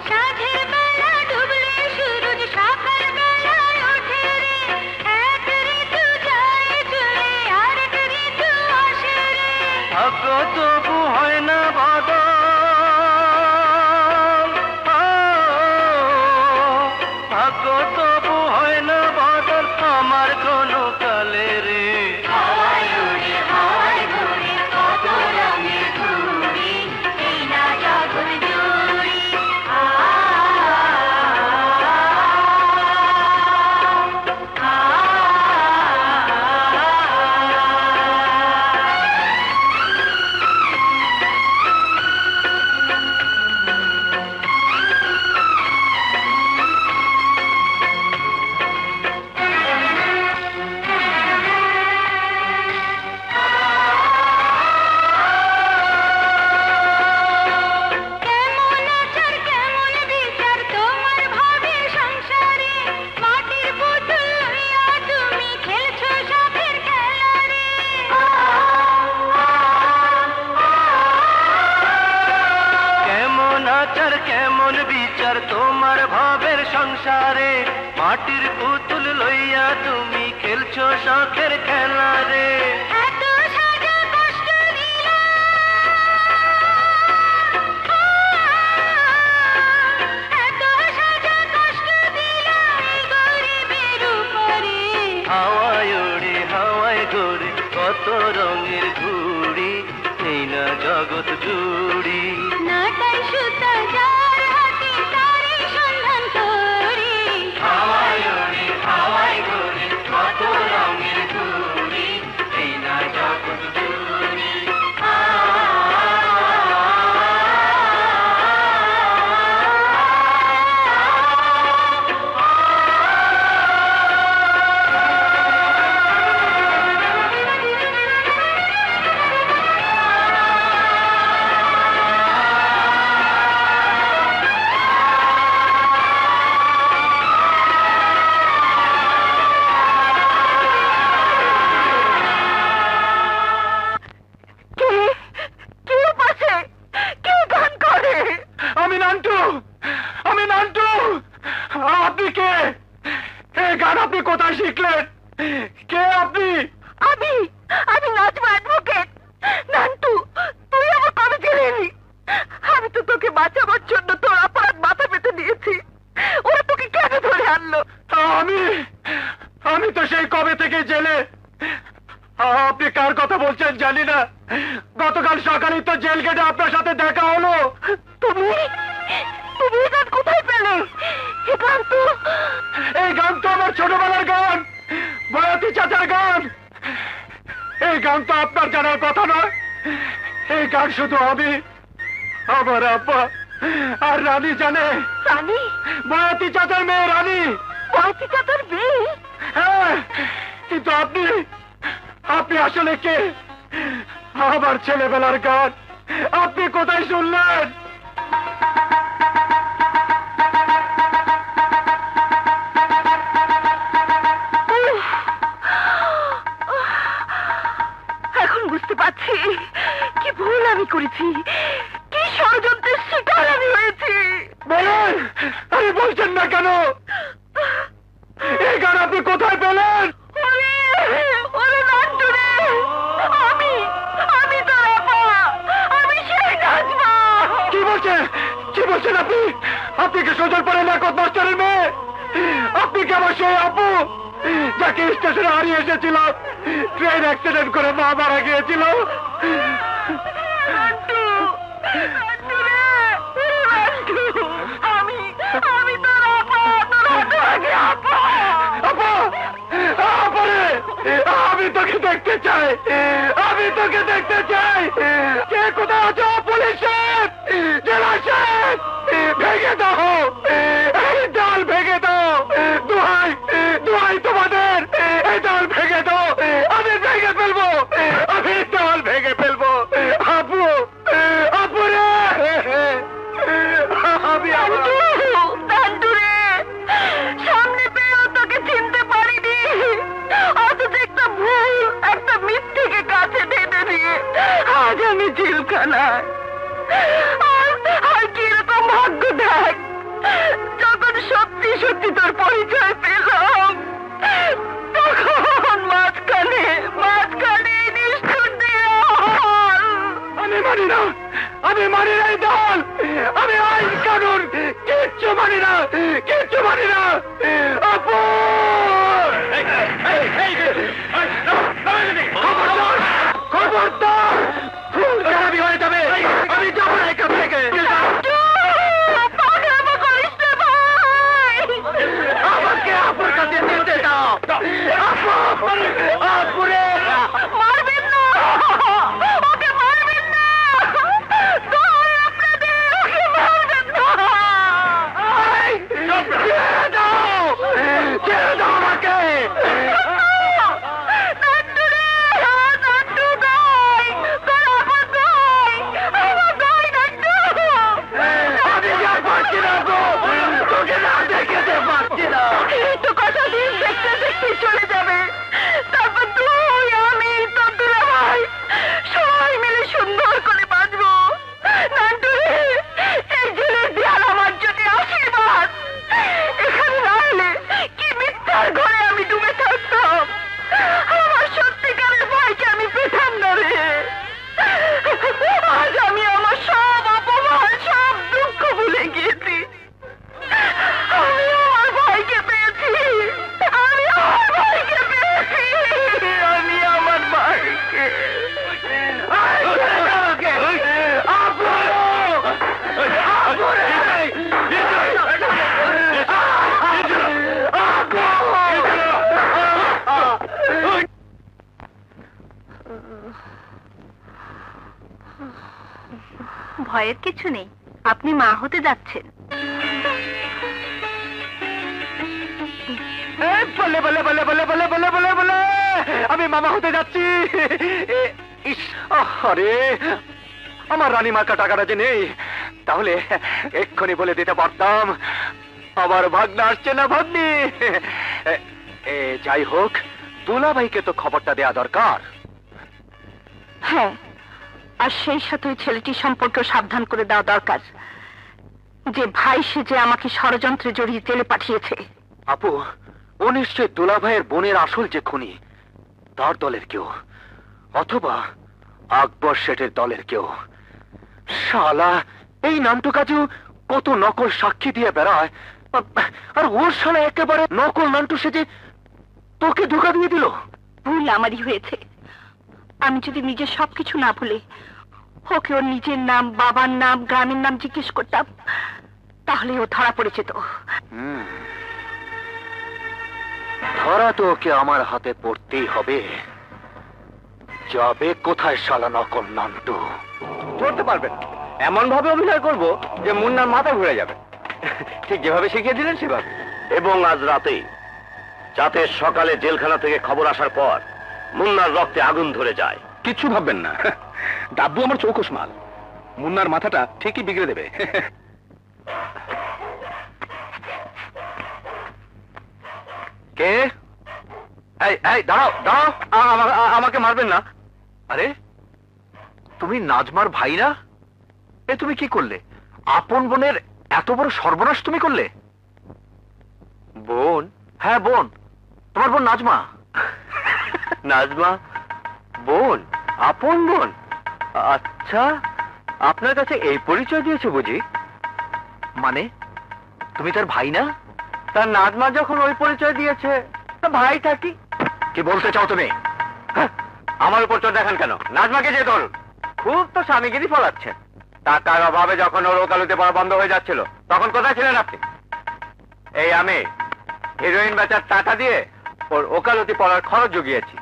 Speaker 2: সাঁঝের বেলা ডুবলে সূরজ সকাল বেলায় ওঠে রে। এক ঋতু যায় চলে আর এক ঋতু আসে রে।
Speaker 5: ভাগ্য তবু হয় না বদল, ভাগ্য তবু হয় না বদল আমার কোনো কালে রে।
Speaker 2: হাওয়ায় উড়ে কত রঙের ঘুড়ি এই না জগৎ জুড়ি। কেমন আচার কেমন বিচার তোমার ভাবে সংসারে। মাটির পুতুল লইয়া তুমি খেলছো সাপের খেলা রে।
Speaker 5: কেমন আচার কেমন বিচার তোমার ভাবের সংসারে। মাটির পুতুল লইয়া তুমি খেলছো শখের খেলা রে।
Speaker 2: এত সাজা কষ্ট দিলা, এত সাজা কষ্ট দিলা এই গরিবের উপরে।
Speaker 5: হাওয়ায় ওড়ে হাওয়ায় ঘোরে কত রঙের ঘুড়ি এই না জগৎ জুড়ি।
Speaker 2: নাটাই সুতা যার হাতে তারই সন্ধান করি।
Speaker 5: হাওয়ায় ওড়ে হাওয়ায় ঘোরে কত রঙের ঘুড়ি এই না জগৎ জুড়ি।
Speaker 1: আপনি কার কথা বলছেন জানি না, গতকাল সকালে তো জেল গেটে আপনার সাথে দেখা হলো।
Speaker 2: তুমি তুমি এই গান কোথায় পেলে? এই গান তো
Speaker 1: আমার ছোটবেলার গান, বয়াতি চাচার গান। এই গান তো আপনার জানার কথা নয়। এই গান শুধু আমি, আমার আব্বা আর রানী জানে।
Speaker 2: রানী?
Speaker 1: বয়াতি চাচার মেয়ে রানী।
Speaker 2: বয়াতি চাচার মেয়ে?
Speaker 1: হ্যাঁ, কিন্তু আপনি আসলে কে? আমার ছেলেবেলার গান আপনি কোথায় শুনলেন?
Speaker 2: এখন বুঝতে পারছি কি ভুল আমি করেছি, কি ষড়যন্ত্রের শিকার আমি হয়েছি।
Speaker 1: বলেন, আরে বলছেন না কেন? এই গান আপনি কোথায় পেলেন? কি বলছেন আপনি? আপনি কি সজল পড়েন একত মাস্টারের মেয়ে? আপনি কি আমার সেই আপু যাকে স্টেশনে হারিয়ে এসেছিল, ট্রেন অ্যাক্সিডেন্ট করে মা মারা গিয়েছিল? আমি তোকে দেখতে চাই, আমি তোকে দেখতে চাই। কে কোথায় আছো? পুলিশ সাহেব, জেলা সাহেব, ভেঙে দাও এই ডাল, ভেঙে দাও। দোহাই দোহাই তোমাদের, এই ডাল ভেঙে দাও। আমি ভেঙে ফেলবো, আমি ডাল ভেঙে ফেলবো। আপু, আপু রে, আমি
Speaker 2: সামনে পেয়েও তোকে চিনতে পারিনি, অথচ একটা ভুল, একটা মিথ্যেকে কাছে টেনে দিয়ে আজ আমি জেলখানায়। আর কিরকম ভাগ্য দেখ, যখন সত্যি সত্যি তোর পরিচয় পেলাম তখন মাঝখানে নিষ্ঠুর দেওয়াল।
Speaker 1: আমি মানি না, আমি মানি না এই দল, আমি আইন কানুন কিচ্ছু মানি না, কিচ্ছু মানি না। আপু, খবরদার, খবরদার, ভুল খারাপি হয়ে যাবে। আমি যাবো না এখান থেকে। আমাকে আপুর কাছে যেতে দাও। আপু, আপুরে,
Speaker 2: মারবেন না, ওকে মারবেন না, দোহাই আপনাদের, ওকে মারবেন না।
Speaker 1: ছেড়ে দাও, ছেড়ে দাও আমাকে। আমি যা পারছি না গো, তোকে না দেখতে পারছি না।
Speaker 2: এই তো কটা দিন দেখতে দেখতে চলে যাবে, তারপর তুই, আমি, তোর দুলাভাই সবাই মিলে সুন্দর করে বাঁচবো। নান্টু রে, এই জেলের দেয়াল আমার জন্য আশীর্বাদ। এখানে না এলে কি মিথ্যার ঘরে আমি ডুবে থাকতাম, আমার সত্যিকারের ভাইকে আমি পেতাম না রে। আজ আমি আমার সব অপমান, সব দুঃখ ভুলে গিয়েছি। আমি আমার ভাইকে পেয়েছি, আমি আমার ভাইকে পেয়েছি, আমি আমার ভাইকে।
Speaker 1: আপু, আপুরে,
Speaker 2: ভয়ের কিছু নেই, আপনি মা হতে যাচ্ছেন।
Speaker 1: বলে বলে বলে বলে বলে বলে বলে বলে আমি মামা হতে যাচ্ছি। ইস, আরে আমার রানীমার টাকাটা যে নেই, তাহলে এক্ষুনি বলে দিতে পারতাম আমার ভাগ্না আসছে না ভাগ্নি। যাই হোক, দুলাভাইকে তো খবরটা দেয়া দরকার।
Speaker 2: হ্যাঁ, আর সেই সাথে ওই ছেলেটির সম্পর্কে সাবধান করে দেওয়া দরকার, যে ভাই সেজে আমাকে ষড়যন্ত্রে জড়িয়ে জেলে পাঠিয়েছে।
Speaker 1: আপু, ও নিশ্চয় দুলাভাইয়ের বোনের আসল যে খুনি, তার দলের কেউ, অথবা আকবর শেঠের দলের কেউ। শালা, এই নামটো কাজু কত নকল সাক্ষী দিয়ে বেড়ায়, আর ওর শালা একেবারে নকল নান্টু সেজে তোকে ধোকা দিয়ে দিল।
Speaker 2: ভুল আমারই হয়েছে, আমি যদি নিজের সবকিছু না ভুলে ওকে ওর নিজের নাম, বাবার নাম, গ্রামের নাম জিজ্ঞেস করতাম, তাহলে ও ধরা পড়েছে তো।
Speaker 1: ধরা তো ওকে আমার হাতে পড়তেই হবে। যাবে কোথায় শালা নকল নান্টু?
Speaker 3: ধরতে পারবেন, এমন ভাবে অভিনয় করব যে মুন্নার মাথা ঘুরে যাবে। ঠিক যেভাবে শিখিয়ে দিলেন সেভাবে।
Speaker 5: এবং আজ রাতেই, যাতে সকালে জেলখানা থেকে খবর আসার পর মুন্নার রক্তে আগুন ধরে যায়।
Speaker 3: কিচ্ছু ভাববেন না, ডাব্বু আমার চৌকস মাল, মুন্নার মাথাটা ঠিকই বিগড়ে দেবে। কে? এই এই দাঁড়াও দাঁড়াও, আমাকে মারবেন না। আরে তুমি নাজমার ভাই না? এ তুমি কি করলে? আপন বোনের এত বড় সর্বনাশ তুমি করলে? বোন? হ্যাঁ বোন, তোমার বোন নাজমা। নাজমা বোন? আপন বোন? আচ্ছা, আপনার কাছে এই পরিচয় দিয়েছে বুঝি? মানে তুমি তার ভাই না? তার নাজমা যখন ওই পরিচয় দিয়েছে, তা ভাই থাকি। কি বলতে চাও তুমি? আমার উপর চোখ দেখান কেন? নাজমাকে যে ধরুন, খুব তো স্বামীগিরি ফলাচ্ছেন। টাকার অভাবে যখন ওর ওকালতি পড়া বন্ধ হয়ে যাচ্ছিল, তখন কোথায় ছিলেন আপনি? এই আমি হিরোইন বেচার টাকা দিয়ে ওর ওকালতি পড়ার খরচ জুগিয়েছি।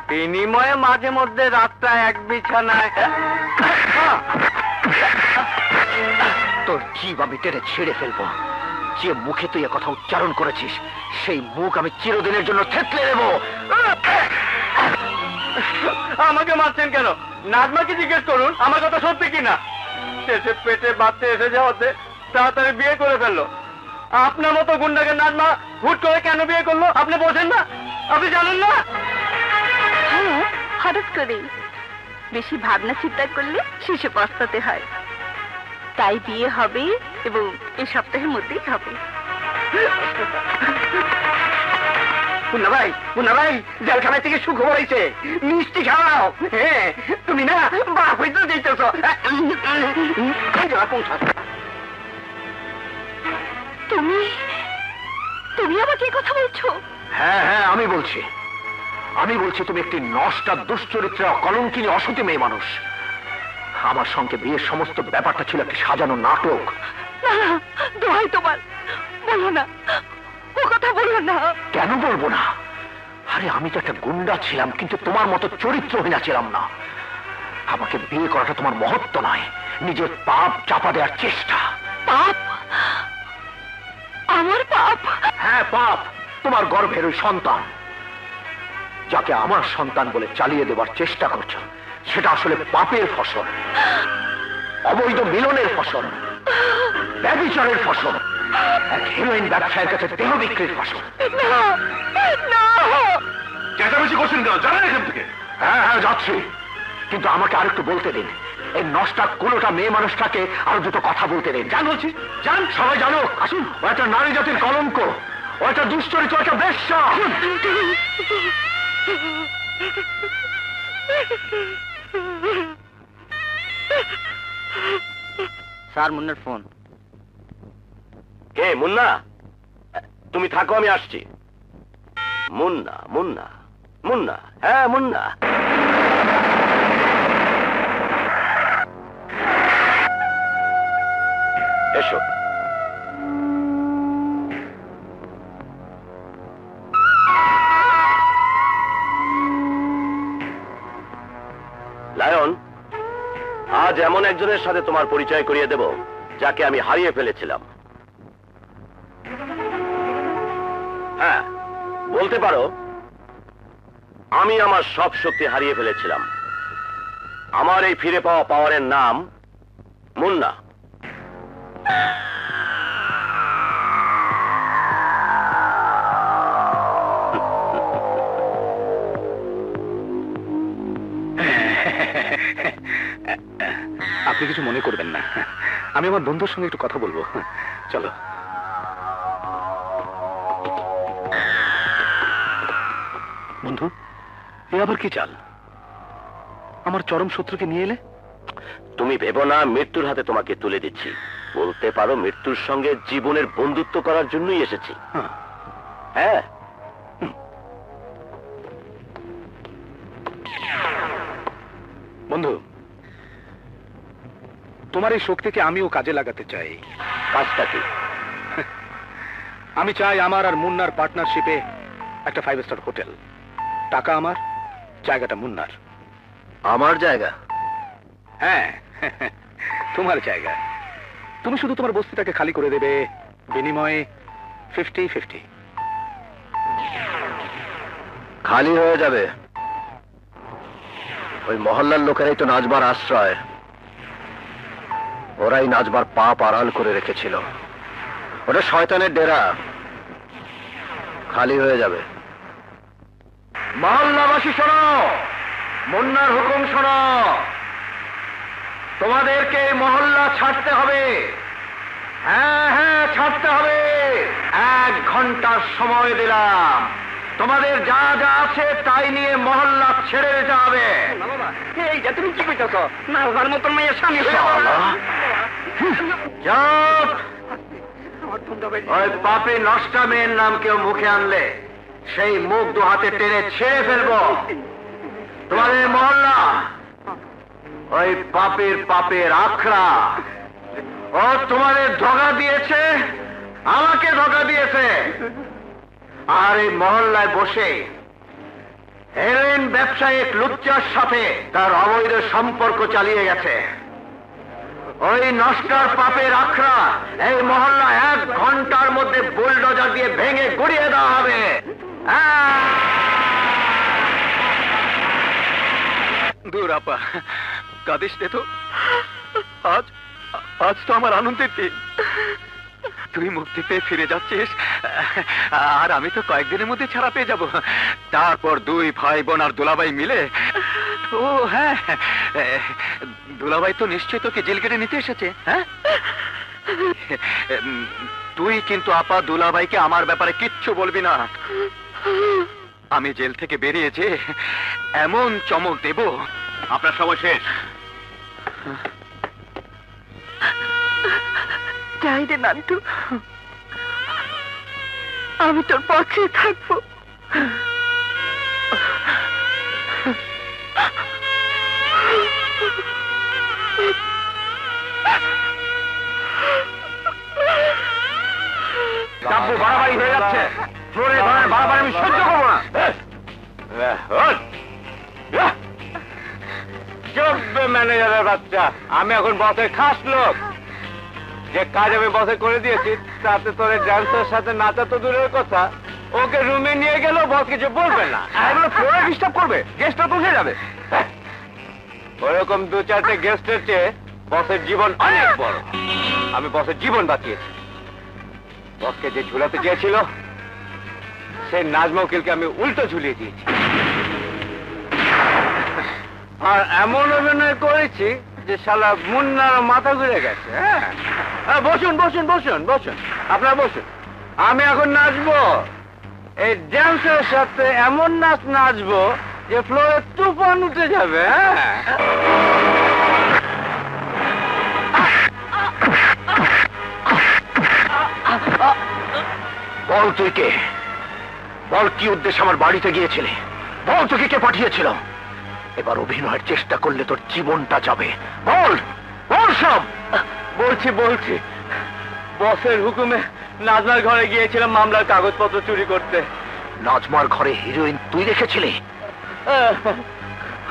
Speaker 3: বিনিময়ে মাঝে মধ্যে রাতটা এক বিছানায়।
Speaker 1: তোর জীব আমি টেনে ছেড়ে ফেলবো। যে মুখে তুই কথা উচ্চারণ করেছিস, সেই মুখ আমি চিরদিনের জন্য থেতলে দেবো।
Speaker 3: আমাকে মারছেন কেন? নাজমাকে জিজ্ঞেস করুন আমার কথা সত্যি কিনা। শেষে পেটে বাচ্চা এসে যাওয়াতে তাড়াতাড়ি বিয়ে করে ফেললো। আপনার মতো গুন্ডাকে নাজমা হুট করে কেন বিয়ে করলো আপনি বোঝেন না? আপনি জানেন না?
Speaker 2: হ্যাঁ, হঠাৎ করে বেশি ভাবনা চিন্তা করলে শেষে পস্তাতে হয়। তাই বিয়ে হবে এবং এই সপ্তাহের মধ্যেই হবে।
Speaker 3: মুন্না ভাই জেলখানায় থেকে সুখবর হয়েছে, মিষ্টি খাওয়াও। হ্যাঁ, তুমি না বাপ হইতে দিতেছ।
Speaker 2: তুমি তুমি আমাকে এই কথা বলছো?
Speaker 1: হ্যাঁ হ্যাঁ, আমি বলছি তুমি একটি নষ্টা, দুশ্চরিত্রা, কলঙ্কিনী, অসতী মেয়ে মানুষ। আমার সঙ্গে বিয়ের সমস্ত ব্যাপারটা ছিল একটি সাজানো নাটক।
Speaker 2: না না, দোহাই তোমার, বলো না, ও কথা বলো না।
Speaker 1: কেন বলবো না? আরে আমি তো একটা গুন্ডা ছিলাম, কিন্তু তোমার মতো চরিত্রহীনা ছিলাম না। আমাকে বিয়ে করাটা তোমার মহত্ব নয়, নিজের পাপ চাপা দেওয়ার চেষ্টা।
Speaker 2: পাপ? আমার পাপ?
Speaker 1: হ্যাঁ পাপ। তোমার গর্ভের ওই সন্তান, যাকে আমার সন্তান বলে চালিয়ে দেবার চেষ্টা করছো, সেটা আসলে পাপের ফসল, অবৈধ মিলনের ফসল, ব্যভিচারের ফসল, এক হিরোইন ব্যবসায়ের কাছে দেহ বিক্রির ফসল। চেঁচামেচি করছেন কেন? জানেন এখান থেকে? হ্যাঁ হ্যাঁ যাচ্ছি, কিন্তু আমাকে আরেকটু বলতে দিন। এই নষ্টা কোনোটা মেয়ে মানুষটাকে আরো দুটো কথা বলতে দিন। জান বলছি, জান, সবাই জানো। আসুন, ও একটা নারী জাতির কলঙ্ক, ও একটা দুশ্চরিত্র, একটা বেশ্যা।
Speaker 3: স্যার, মুন্নার ফোন।
Speaker 5: কে? মুন্না? তুমি থাকো, আমি আসছি। মুন্না মুন্না মুন্না, হ্যাঁ মুন্না। এসো। লায়ন, আজ এমন একজনের সাথে তোমার পরিচয় করিয়ে দেব যাকে আমি হারিয়ে ফেলেছিলাম। হ্যাঁ, বলতে পারো আমি আমার সব শক্তি হারিয়ে ফেলেছিলাম। আমার এই ফিরে পাওয়া পাওয়ারের নাম মুন্না।
Speaker 3: আপনি কিছু মনে করবেন না, আমি আমার বন্ধুর সঙ্গে একটু কথা বলবো। চলো। বন্ধু, এ আবার কি চাল? আমার চরম শত্রুকে নিয়ে এলে?
Speaker 5: তুমি ভেবো না মৃত্যুর হাতে তোমাকে তুলে দিচ্ছি। বলতে পারো মৃত্যুর সঙ্গে জীবনের বন্ধুত্ব করার জন্যই এসেছি। হ্যাঁ।
Speaker 1: বন্ধু, তোমার এই শক্তিকে আমিও কাজে লাগাতে চাই।
Speaker 5: কাজটা কি?
Speaker 1: আমি চাই আমার আর মুন্নার পার্টনারশিপে একটা 5 স্টার হোটেল। টাকা আমার, জায়গাটা মুন্নার।
Speaker 5: আমার জায়গা?
Speaker 1: হ্যাঁ, তোমার জায়গা। তুমি শুধু তোমার বস্তিটাকে খালি করে দেবে, বিনিময়ে 50-50।
Speaker 5: খালি হয়ে যাবে? ওই মহল্লার লোকেরাই তো নাজবার আশ্রয়। ওরাই নাজবার পাপ আড়াল করে রেখেছিল। ওটা শয়তানের ডেরা। খালি হয়ে যাবে।
Speaker 3: মহল্লাবাসী শোনো, মুন্নার হুকুম শোনো, তোমাদেরকে এই মহল্লা ছাড়তে হবে। হ্যাঁ হ্যাঁ, ছাড়তে হবে। 1 ঘন্টার সময় দিলাম। তোমাদের যা যা আছে তাই নিয়ে মহল্লা ছেড়ে দিতে হবে।
Speaker 1: তুমি কি কইতেছ? না, ওর মতন মেয়ে স্বামী
Speaker 3: চুপ! ওই পাপী নষ্টা মেয়ের নাম কেউ মুখে আনলে সেই মুখ 2 হাতে টেনে ছেড়ে ফেলবো। তোমাদের মহল্লা ওই পাপের আখড়া। ও তোমাদের ধোঁকা দিয়েছে, আমাকে ধোঁকা দিয়েছে। আর এই মহল্লায় বসে হেরোইন ব্যবসায়িক লুচ্চার সাথে তার অবৈধ সম্পর্ক চালিয়ে গেছে। ওই নষ্টার পাপের আখড়া এই মহল্লা 1 ঘন্টার মধ্যে বুলডোজার দিয়ে ভেঙে গুড়িয়ে দেওয়া হবে।
Speaker 1: দূর আপা, কাঁদিস নে তো। আজ তো আমার আনন্দের দিন। তুই মুক্তি পেয়ে ফিরে যাচ্ছিস, আর আমি তো কয়েকদিনের মধ্যে ছাড়া পেয়ে যাব। তারপর 2 ভাই বোন আর দুলাভাই মিলে। ও হ্যাঁ, দুলাভাই তো নিশ্চয় তোকে জেল কেটে নিতে এসেছে। হ্যাঁ, তুই কিন্তু আপা দুলাভাইকে আমার ব্যাপারে কিচ্ছু বলবি না। আমি জেল থেকে বেরিয়েছে এমন চমক দেব।
Speaker 6: আপনার সময় শেষ।
Speaker 2: যাই রে নান্টু, আমি তোর পক্ষে থাকবো।
Speaker 3: কাব্য বাড়াবাড়ি হয়ে যাচ্ছে। ফ্লোরে ধরনের বাড়াবাড়ি আমি সহ্য করবো না। চলবে ম্যানেজারের বাচ্চা। আমি এখন বসের খাস লোক। যে কাজ আমি বসে করে দিয়েছি তাতে তোর ড্যান্সের সাথে নাচা তো দূরের কথা, ওকে রুমে নিয়ে গেলেও বস কিছু বলবে না। এগুলো ফ্লোরে ডিস্টার্ব করবে, গেস্টটা বসে যাবে। ওরকম 2-4টে গেস্টের চেয়ে বসের জীবন অনেক বড়। আমি বসের জীবন বাঁচিয়েছি। বসকে যে ঝুলাতে চেয়েছিল সেই নাজমা উকিলকে আমি উল্টো ঝুলিয়ে দিয়েছি। আর এমন অভিনয় করেছি যে শালা মুন্নার মাথা ঘুরে গেছে। হ্যাঁ, বসুন বসুন বসুন বসুন, আপনারা বসুন। আমি এখন নাচবো। এই ড্যান্সের সাথে এমন নাচ নাচবো যে ফ্লোরে তুফান উঠে যাবে। হ্যাঁ,
Speaker 5: বল তুই কে? বল কি উদ্দেশ্যে আমার বাড়িতে গিয়েছিলে? বল তোকে কে পাঠিয়েছিল? এবার অভিনয়ের চেষ্টা করলে তোর জীবনটা যাবে। বল বল সব।
Speaker 3: বলছি বসের হুকুমে নাজমার ঘরে গিয়েছিলাম মামলার কাগজপত্র চুরি করতে।
Speaker 5: নাজমার ঘরে হিরোইন তুই রেখেছিলি?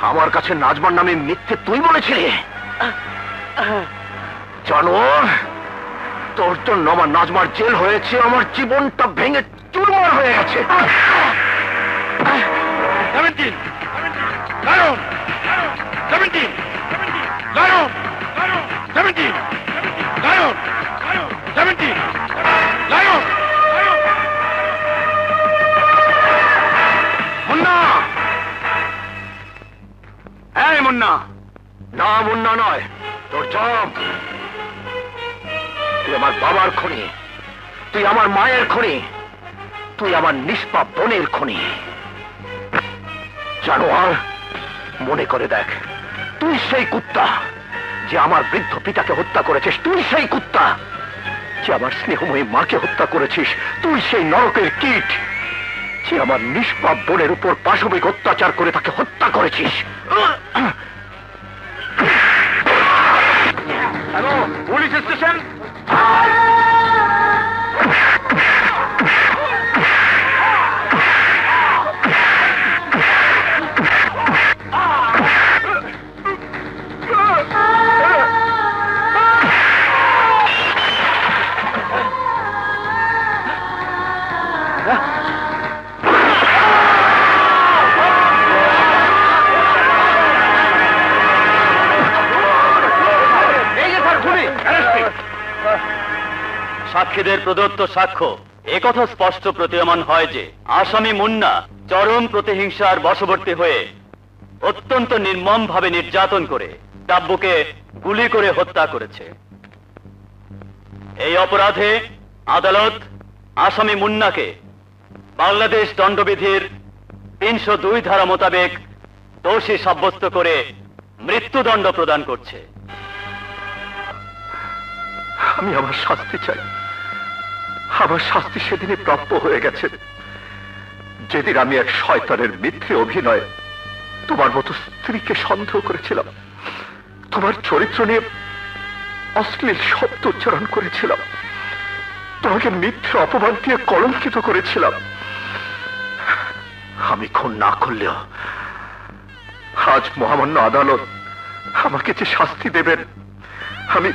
Speaker 5: আমার কাছে নাজমার নামে মিথ্যে তুই বলেছিলি? জানোয়ার, তোর জন্য আমার নাজমার জেল হয়েছে, আমার জীবনটা ভেঙে চুরমার হয়ে গেছে। মুন্না! এই মুন্না! না, মুন্না নয়, তোর জম। তুই আমার বাবার খুনি, তুই আমার মায়ের খুনি, তুই আমার নিষ্পাপ বোনের খুনি। জানোয়ার, মনে করে দেখ, তুই সেই কুত্তা যে আমার বৃদ্ধ পিতাকে হত্যা করেছিস। তুই সেই কুত্তা যে আমার স্নেহময়ী মাকে হত্যা করেছিস। তুই সেই নরকের কীট যে আমার নিষ্পাপ বোনের উপর পাশবিক অত্যাচার করে তাকে হত্যা করেছিস।
Speaker 1: Police station.
Speaker 6: সাক্ষীদের প্রদত্ত সাক্ষ্য একথা স্পষ্ট প্রতীয়মান হয় যে আসামি মুন্না চরম প্রতিহিংসার বশবর্তী হয়ে অত্যন্ত নির্মমভাবে নির্যাতন করে টাব্বুকে গুলি করে হত্যা করেছে। এই অপরাধে আদালত আসামি মুন্নাকে বাংলাদেশ দণ্ডবিধির 302 ধারা মোতাবেক দোষী সাব্যস্ত করে মৃত্যুদণ্ড প্রদান করছে।
Speaker 1: আমি আমার শাস্তি চাই। আমার শাস্তি সেদিনে প্রাপ্য হয়ে গেছে, যেদিন আমি এক শয়তানের মিথ্যে অভিনয় তোমার মতো স্ত্রীকে সন্দেহ করেছিলাম, তোমার চরিত্র নিয়ে অশ্লীল শব্দ উচ্চারণ করেছিলাম, তোমাকে মিথ্যে অপমান দিয়ে কলঙ্কিত করেছিলাম। আমি খুন না করলেও আজ মহামান্য আদালত আমাকে যে শাস্তি দেবেন আমি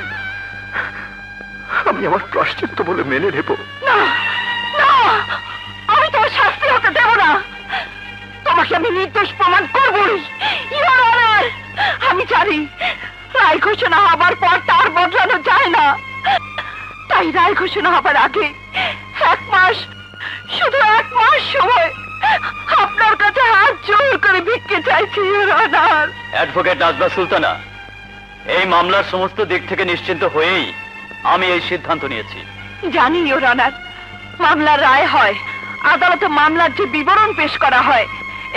Speaker 1: আমার প্রায়শ্চিত্ত বলে মেনে নেব।
Speaker 2: না না, আমি তোমার শাস্তি হতে দেব না। তোমাকে আমি নির্দোষ প্রমাণ করবই। ইওর অনার, আমি জানি রায় ঘোষণা হবার পর তার বদলানো যায় না, তাই রায় ঘোষণা হবার আগে 1 মাস, শুধু 1 মাস সময় আপনার কাছে হাত জোর করে ভিক্ষে চাইছি your honour.
Speaker 6: Advocate Nazma Sultana, এই মামলার সমস্ত দিক থেকে নিশ্চিন্ত হয়েই আমি এই সিদ্ধান্ত নিয়েছি।
Speaker 2: জানি ইওর অনার, মামলার রায় হয় আদালতে মামলার যে বিবরণ পেশ করা হয়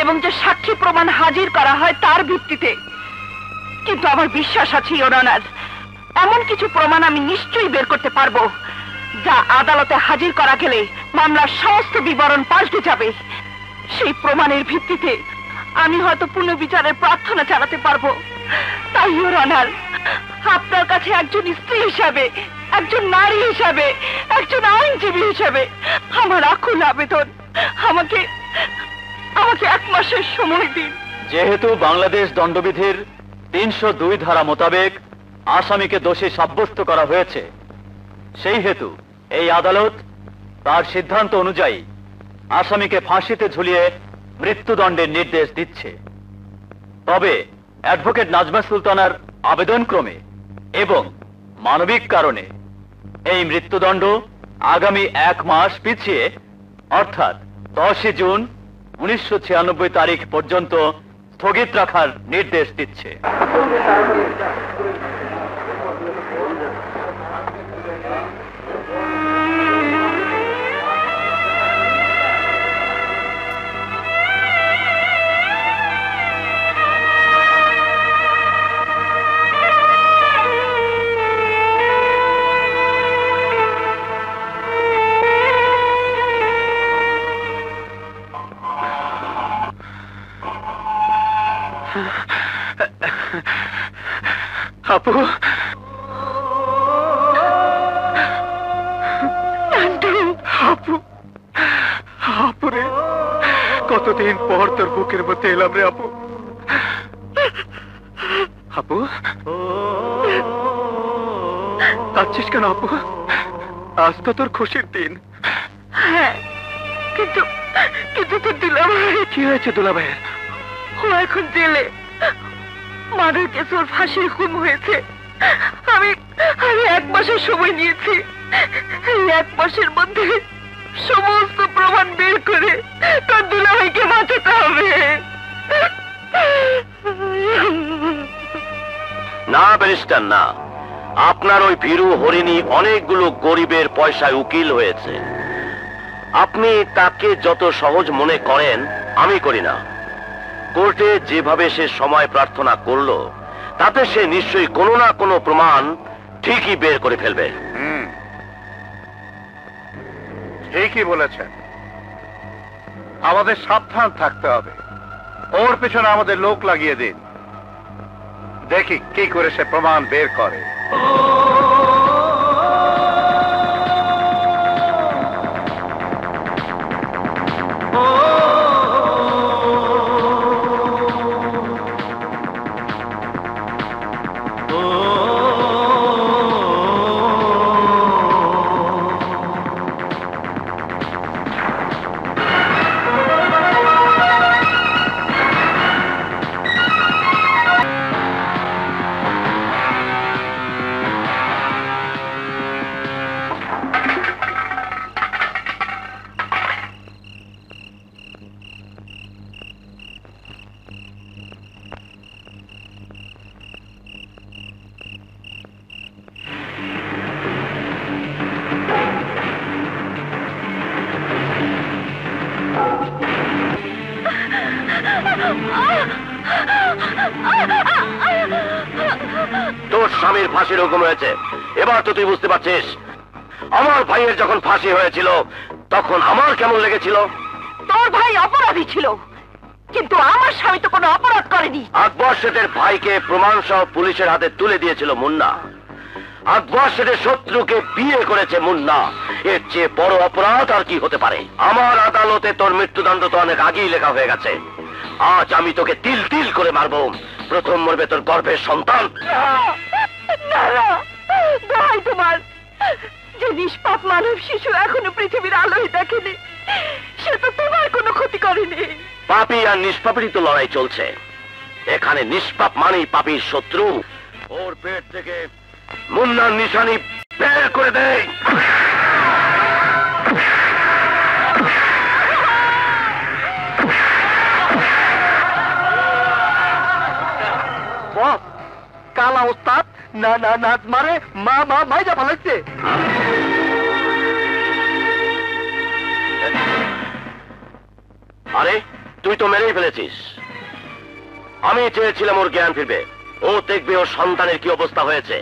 Speaker 2: এবং যে সাক্ষী প্রমাণ হাজির করা হয় তার ভিত্তিতে, কিন্তু আমার বিশ্বাস আছে ইওর অনার, এমন কিছু প্রমাণ আমি নিশ্চয়ই বের করতে পারবো যা আদালতে হাজির করা গেলে মামলার সমস্ত বিবরণ পাল্টে যাবে। সেই প্রমাণের ভিত্তিতে আমি হয়তো পুনর্বিচারের প্রার্থনা চালাতে পারবো। তাই ইওর অনার, আপনার কাছে একজন স্ত্রী হিসাবে, একজন নারী হিসাবে, একজন আইনজীবী হিসাবে আমার আকুল আবেদন, আমাকে 1 মাসের সময় দিন।
Speaker 6: যেহেতু বাংলাদেশ দণ্ডবিধির 302 ধারা মোতাবেক আসামিকে দোষী সাব্যস্ত করা হয়েছে, সেই হেতু এই আদালত তার সিদ্ধান্ত অনুযায়ী আসামিকে ফাঁসিতে ঝুলিয়ে মৃত্যুদণ্ডের নির্দেশ দিচ্ছে। তবে অ্যাডভোকেট নাজমা সুলতানার আবেদন ক্রমে এবং মানবিক কারণে এই মৃত্যুদণ্ড আগামী 1 মাস পিছিয়ে অর্থাৎ 10 জুন 1996 তারিখ পর্যন্ত স্থগিত রাখার নির্দেশ দিচ্ছে।
Speaker 1: আপু, আপু, আপুরে, কতদিন পর তোর বুকের মধ্যে এলাম রে আপু। আপু, কাঁদছিস কেন আপু? আজ তো তোর খুশির দিন।
Speaker 2: হ্যাঁ, কিন্তু তোর দুলাভাই।
Speaker 1: কি হয়েছে দুলাভাইয়ের?
Speaker 2: ও এখন জেলে, মার্ডার কেস ওর ফাঁসির হুকুম হয়েছে। আমি 1 মাসের সময় নিয়েছি। এই 1 মাসের মধ্যে সমস্ত প্রমাণ বের করে তোর দুলাভাইকে বাঁচাতে হবে।
Speaker 5: না ব্যারিস্টার না, আপনার ওই ভীরু হরিণী অনেকগুলো গরিবের পয়সায় উকিল হয়েছে। আপনি তাকে যত সহজ মনে করেন আমি করি না। কোর্টে যেভাবে সে সময় প্রার্থনা করলো তাতে সে নিশ্চয়ই কোনো না কোনো প্রমাণ ঠিকই বের করে ফেলবে।
Speaker 3: ঠিকই বলেছেন, আমাদের সাবধান থাকতে হবে। ওর পেছনে আমাদের লোক লাগিয়ে দিন, দেখি কি করে সে প্রমাণ বের করে।
Speaker 5: তোর স্বামীর ফাঁসির হুকুম হয়েছে, এবার তো তুই বুঝতে পারছিস আমার ভাইয়ের যখন ফাঁসি হয়েছিল তখন আমার কেমন লেগেছিল।
Speaker 2: তোর ভাই অপরাধী ছিল, কিন্তু আমার স্বামী তো কোনো অপরাধ করেনি।
Speaker 5: আকবর শেঠের ভাইকে প্রমাণ সহ পুলিশের হাতে তুলে দিয়েছিল মুন্না। আকবর শেঠের শত্রুকে বিয়ে করেছে মুন্না। এর চেয়ে বড় অপরাধ আর কি হতে পারে? আমার আদালতে তোর মৃত্যুদণ্ড তো অনেক আগেই লেখা হয়ে গেছে। আজ আমি তোকে তিল তিল করে মারবো। প্রথম মরবে তোর গর্ভের সন্তান।
Speaker 2: ভাই, তোমার যে নিষ্পাপ মানব শিশু এখনো পৃথিবীর আলোয় দেখেনি, সে তো তোমার কোনো ক্ষতি করেনি।
Speaker 5: পাপী আর নিষ্পাপেরই তো লড়াই চলছে। এখানে নিষ্পাপ মানেই পাপীর শত্রু। ওর পেট থেকে মুন্নার নিশানি বের করে দেয়।
Speaker 1: কালা ওস্তাদ না না নাচ মারে মা মা ভাইজা ফালাইছে।
Speaker 5: আরে তুই তো মেরেই ফেলেছিস। আমি চেয়েছিলাম ওর জ্ঞান ফিরবে, ও দেখবে ওর সন্তানের কি অবস্থা হয়েছে,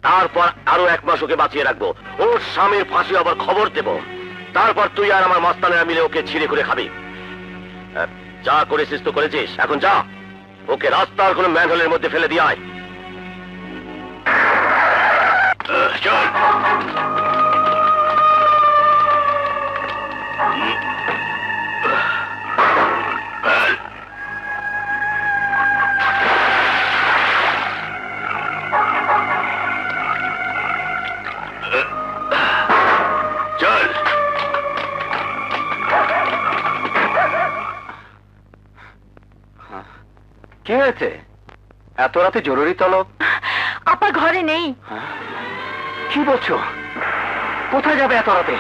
Speaker 5: তারপর আরো 1 মাস ওকে বাঁচিয়ে রাখবো। ওর স্বামীর ফাঁসি আবার খবর দেব, তারপর তুই আর আমার মাস্তানেরা মিলে ওকে ছিঁড়ে করে খাবি। যা করেছিস তো করেছিস, এখন যা ওকে রাস্তার কোনো ম্যানহোলের মধ্যে ফেলে দিয়ে আয়। চল। চল।
Speaker 1: কি হয়েছে? এত রাতে জরুরি তলব?
Speaker 2: আপা ঘরে নেই।
Speaker 1: কি বলছো? কোথায় যাবে এত রাতে?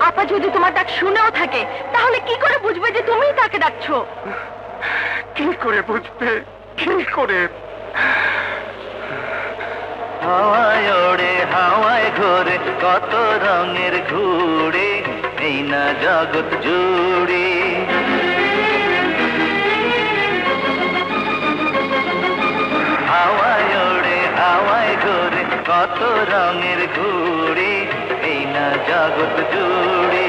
Speaker 2: আপা যদি তোমার ডাক শুনেও থাকে, তাহলে কি করে বুঝবে যে তুমিই তাকে ডাকছো?
Speaker 1: কি করে বুঝবে? কি করে?
Speaker 7: হাওয়ায় ওড়ে হাওয়ায় ঘোরে কত রঙের ঘুড়ি, এই না জগৎ জুড়ে। হাওয়ায় ওড়ে হাওয়ায় ঘোরে কত রঙের ঘুড়ি, এই না জগৎ জুড়ে।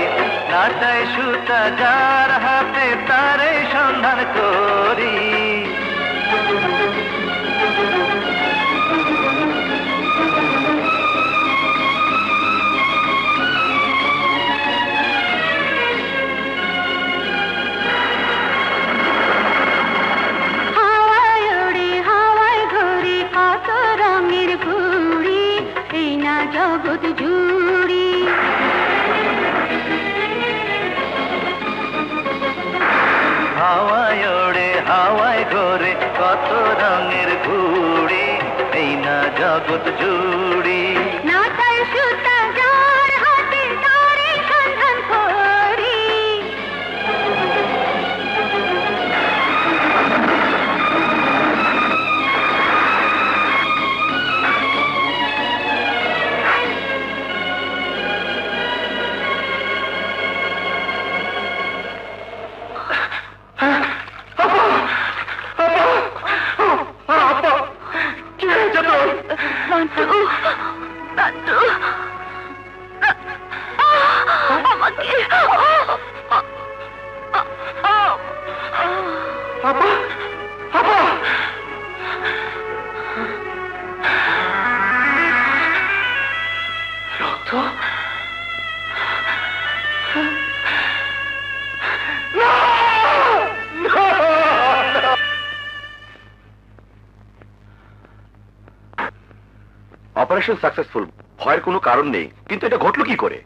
Speaker 7: নাটায় সুতা যার হাতে তারে সন্ধান করি।
Speaker 2: হাওয়ায় ওড়ে হাওয়ায় ঘোরে কত রঙের ঘুড়ি, এই না জগৎ জুড়ি।
Speaker 7: হাওয়ায় ওড়ে হাওয়ায় ঘোরে কত রঙের ঘুড়ি, এই না জগৎ জুড়ি।
Speaker 2: নাটায় সুতা যার হাতে তারে সন্ধান করি। নান্টু, নান্টু, আমাকে
Speaker 3: অপারেশন সাকসেসফুল, ভয়ের কোনো কারণ নেই। কিন্তু এটা ঘটলো কি করে?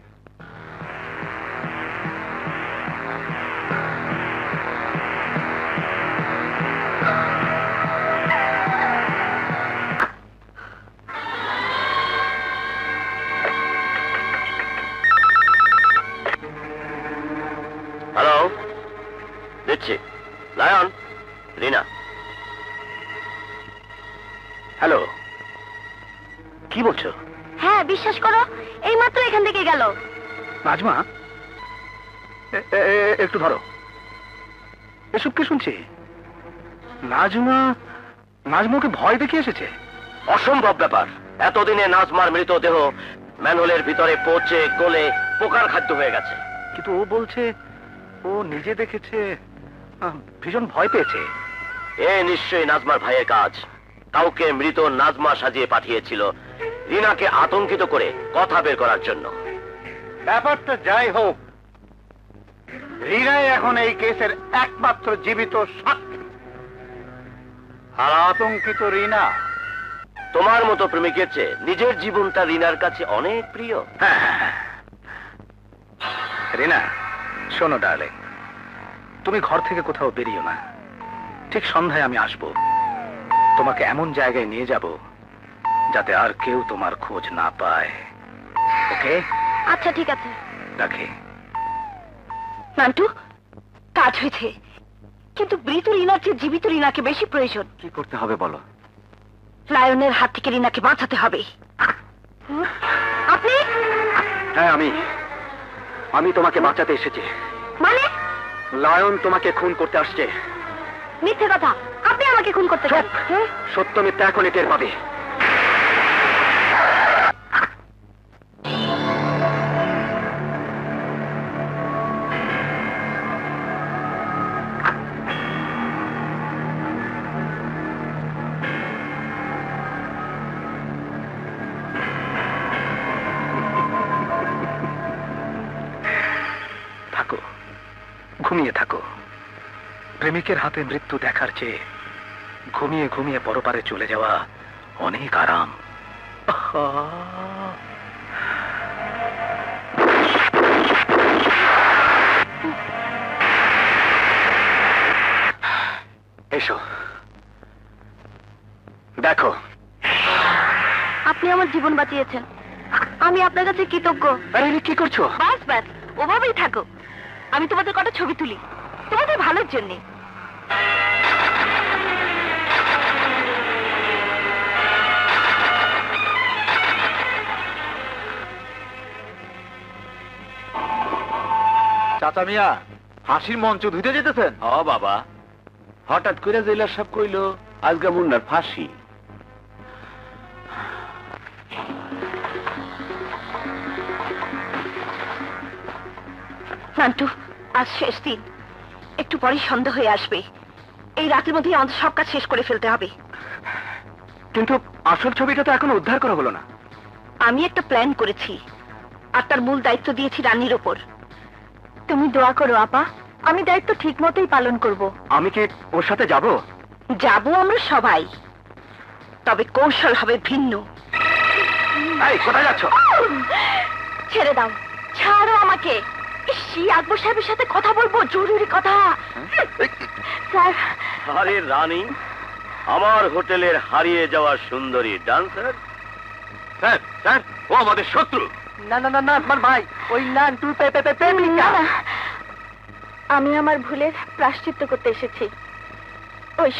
Speaker 5: হ্যালো, দিচ্ছি। লায়ন, রিনা, হ্যালো, কি বলছো?
Speaker 2: হ্যাঁ বিশ্বাস করো, এই মাত্র এখান থেকে গেল।
Speaker 1: নাজমা, একটু ধরো। এসব কি শুনছি? নাজমাকে ভয় দেখিয়ে এসেছে?
Speaker 5: অসম্ভব ব্যাপার। এতদিনে নাজমার মৃতদেহ ম্যানহোলের ভিতরে পচে গলে পোকার খাদ্য হয়ে গেছে।
Speaker 1: কিন্তু ও বলছে ও নিজে দেখেছে, ভীষণ ভয় পেয়েছে।
Speaker 5: এ নিশ্চয়ই নাজমার ভাইয়ের কাজ। কাউকে মৃত নাজমা সাজিয়ে পাঠিয়েছিল রিনাকে আতঙ্কিত করে কথা বের করার জন্য।
Speaker 3: ব্যাপারটা যাই হোক, রিনাই এখন এই কেসের একমাত্র জীবিত সাক্ষী। আর আতঙ্কিত রিনা
Speaker 5: তোমার মতো প্রেমিকের চেয়ে নিজের জীবনটা রিনার কাছে অনেক প্রিয়।
Speaker 1: হ্যাঁ, রিনা শোনো ডার্লিং, তুমি ঘর থেকে কোথাও বেরিও না। ঠিক সন্ধ্যায় আমি আসব, তোমাকে এমন জায়গায় নিয়ে যাব যাতে আর কেউ তোমার খোঁজ না পায়। ওকে?
Speaker 2: আচ্ছা ঠিক আছে।
Speaker 1: রাখি।
Speaker 2: নান্টু, কাজ হয়েছে, কিন্তু মৃত রিনার চেয়ে জীবিত রিনাকে বেশি প্রয়োজন।
Speaker 1: কি করতে হবে বলো?
Speaker 2: লায়নের হাত থেকে রিনাকে বাঁচাতে হবে। আপনি?
Speaker 1: হ্যাঁ, আমি তোমাকে বাঁচাতে এসেছি।
Speaker 2: মানে?
Speaker 1: লায়ন তোমাকে খুন করতে আসছে।
Speaker 2: মিথ্যে কথা, আপনি আমাকে খুন করতে চান?
Speaker 1: সত্য মিথ্যা এখনই টের পাবে। থাকো, ঘুমিয়ে থাকো। প্রেমিকের হাতে মৃত্যু দেখার চেয়ে ঘুমিয়ে ঘুমিয়ে পরপারে চলে যাওয়া অনেক আরাম। এসো, দেখো।
Speaker 2: আপনি আমার জীবন বাঁচিয়েছেন, আমি আপনার কাছে কৃতজ্ঞ।
Speaker 1: আরে কি করছো?
Speaker 2: বাস বাস, ওভাবেই থাকো। আমি তোমাদের কটা ছবি তুলি, তোমাদের ভালোর জন্য।
Speaker 1: চাচা মিয়া, হাসির মঞ্চ ধুইতে যেতেছেন?
Speaker 6: বাবা, হঠাৎ করে জেলার সাহেব কইল আজকে মুন্নার ফাঁসি।
Speaker 2: নান্টু, আজ শেষ দিন, একটু পরেই সন্ধ্যা হয়ে আসবে। এই রাতের মধ্যে আমাদের সব কাজ শেষ করে ফেলতে হবে।
Speaker 1: কিন্তু আসল ছবিটা তো এখনো উদ্ধার করা হলো না।
Speaker 2: আমি একটা প্ল্যান করেছি, আর তার মূল দায়িত্ব দিয়েছি রানীর ওপর। তুমি দোয়া করো আপা, আমি দায়িত্ব ঠিক মতোই পালন করব।
Speaker 1: আমি কি ওর সাথে যাব?
Speaker 2: যাবো আমরা সবাই, তবে কৌশল হবে ভিন্ন।
Speaker 1: এই, কোথায় যাচ্ছ?
Speaker 2: ছেড়ে দাও, ছাড়ো আমাকে। আকবর সাহেবের সাথে কথা বলবো, জরুরি কথা। স্যার।
Speaker 5: আরে রানী, আমার হোটেলের হারিয়ে যাওয়া সুন্দরী ডান্সার।
Speaker 1: স্যার, স্যার, ও আমাদের শত্রু। না না না না, আমার ভাই, ওই নান্টু প্রেমিকা।
Speaker 2: আমি আমার ভুলের প্রায়শ্চিত্ত করতে এসেছি। ওই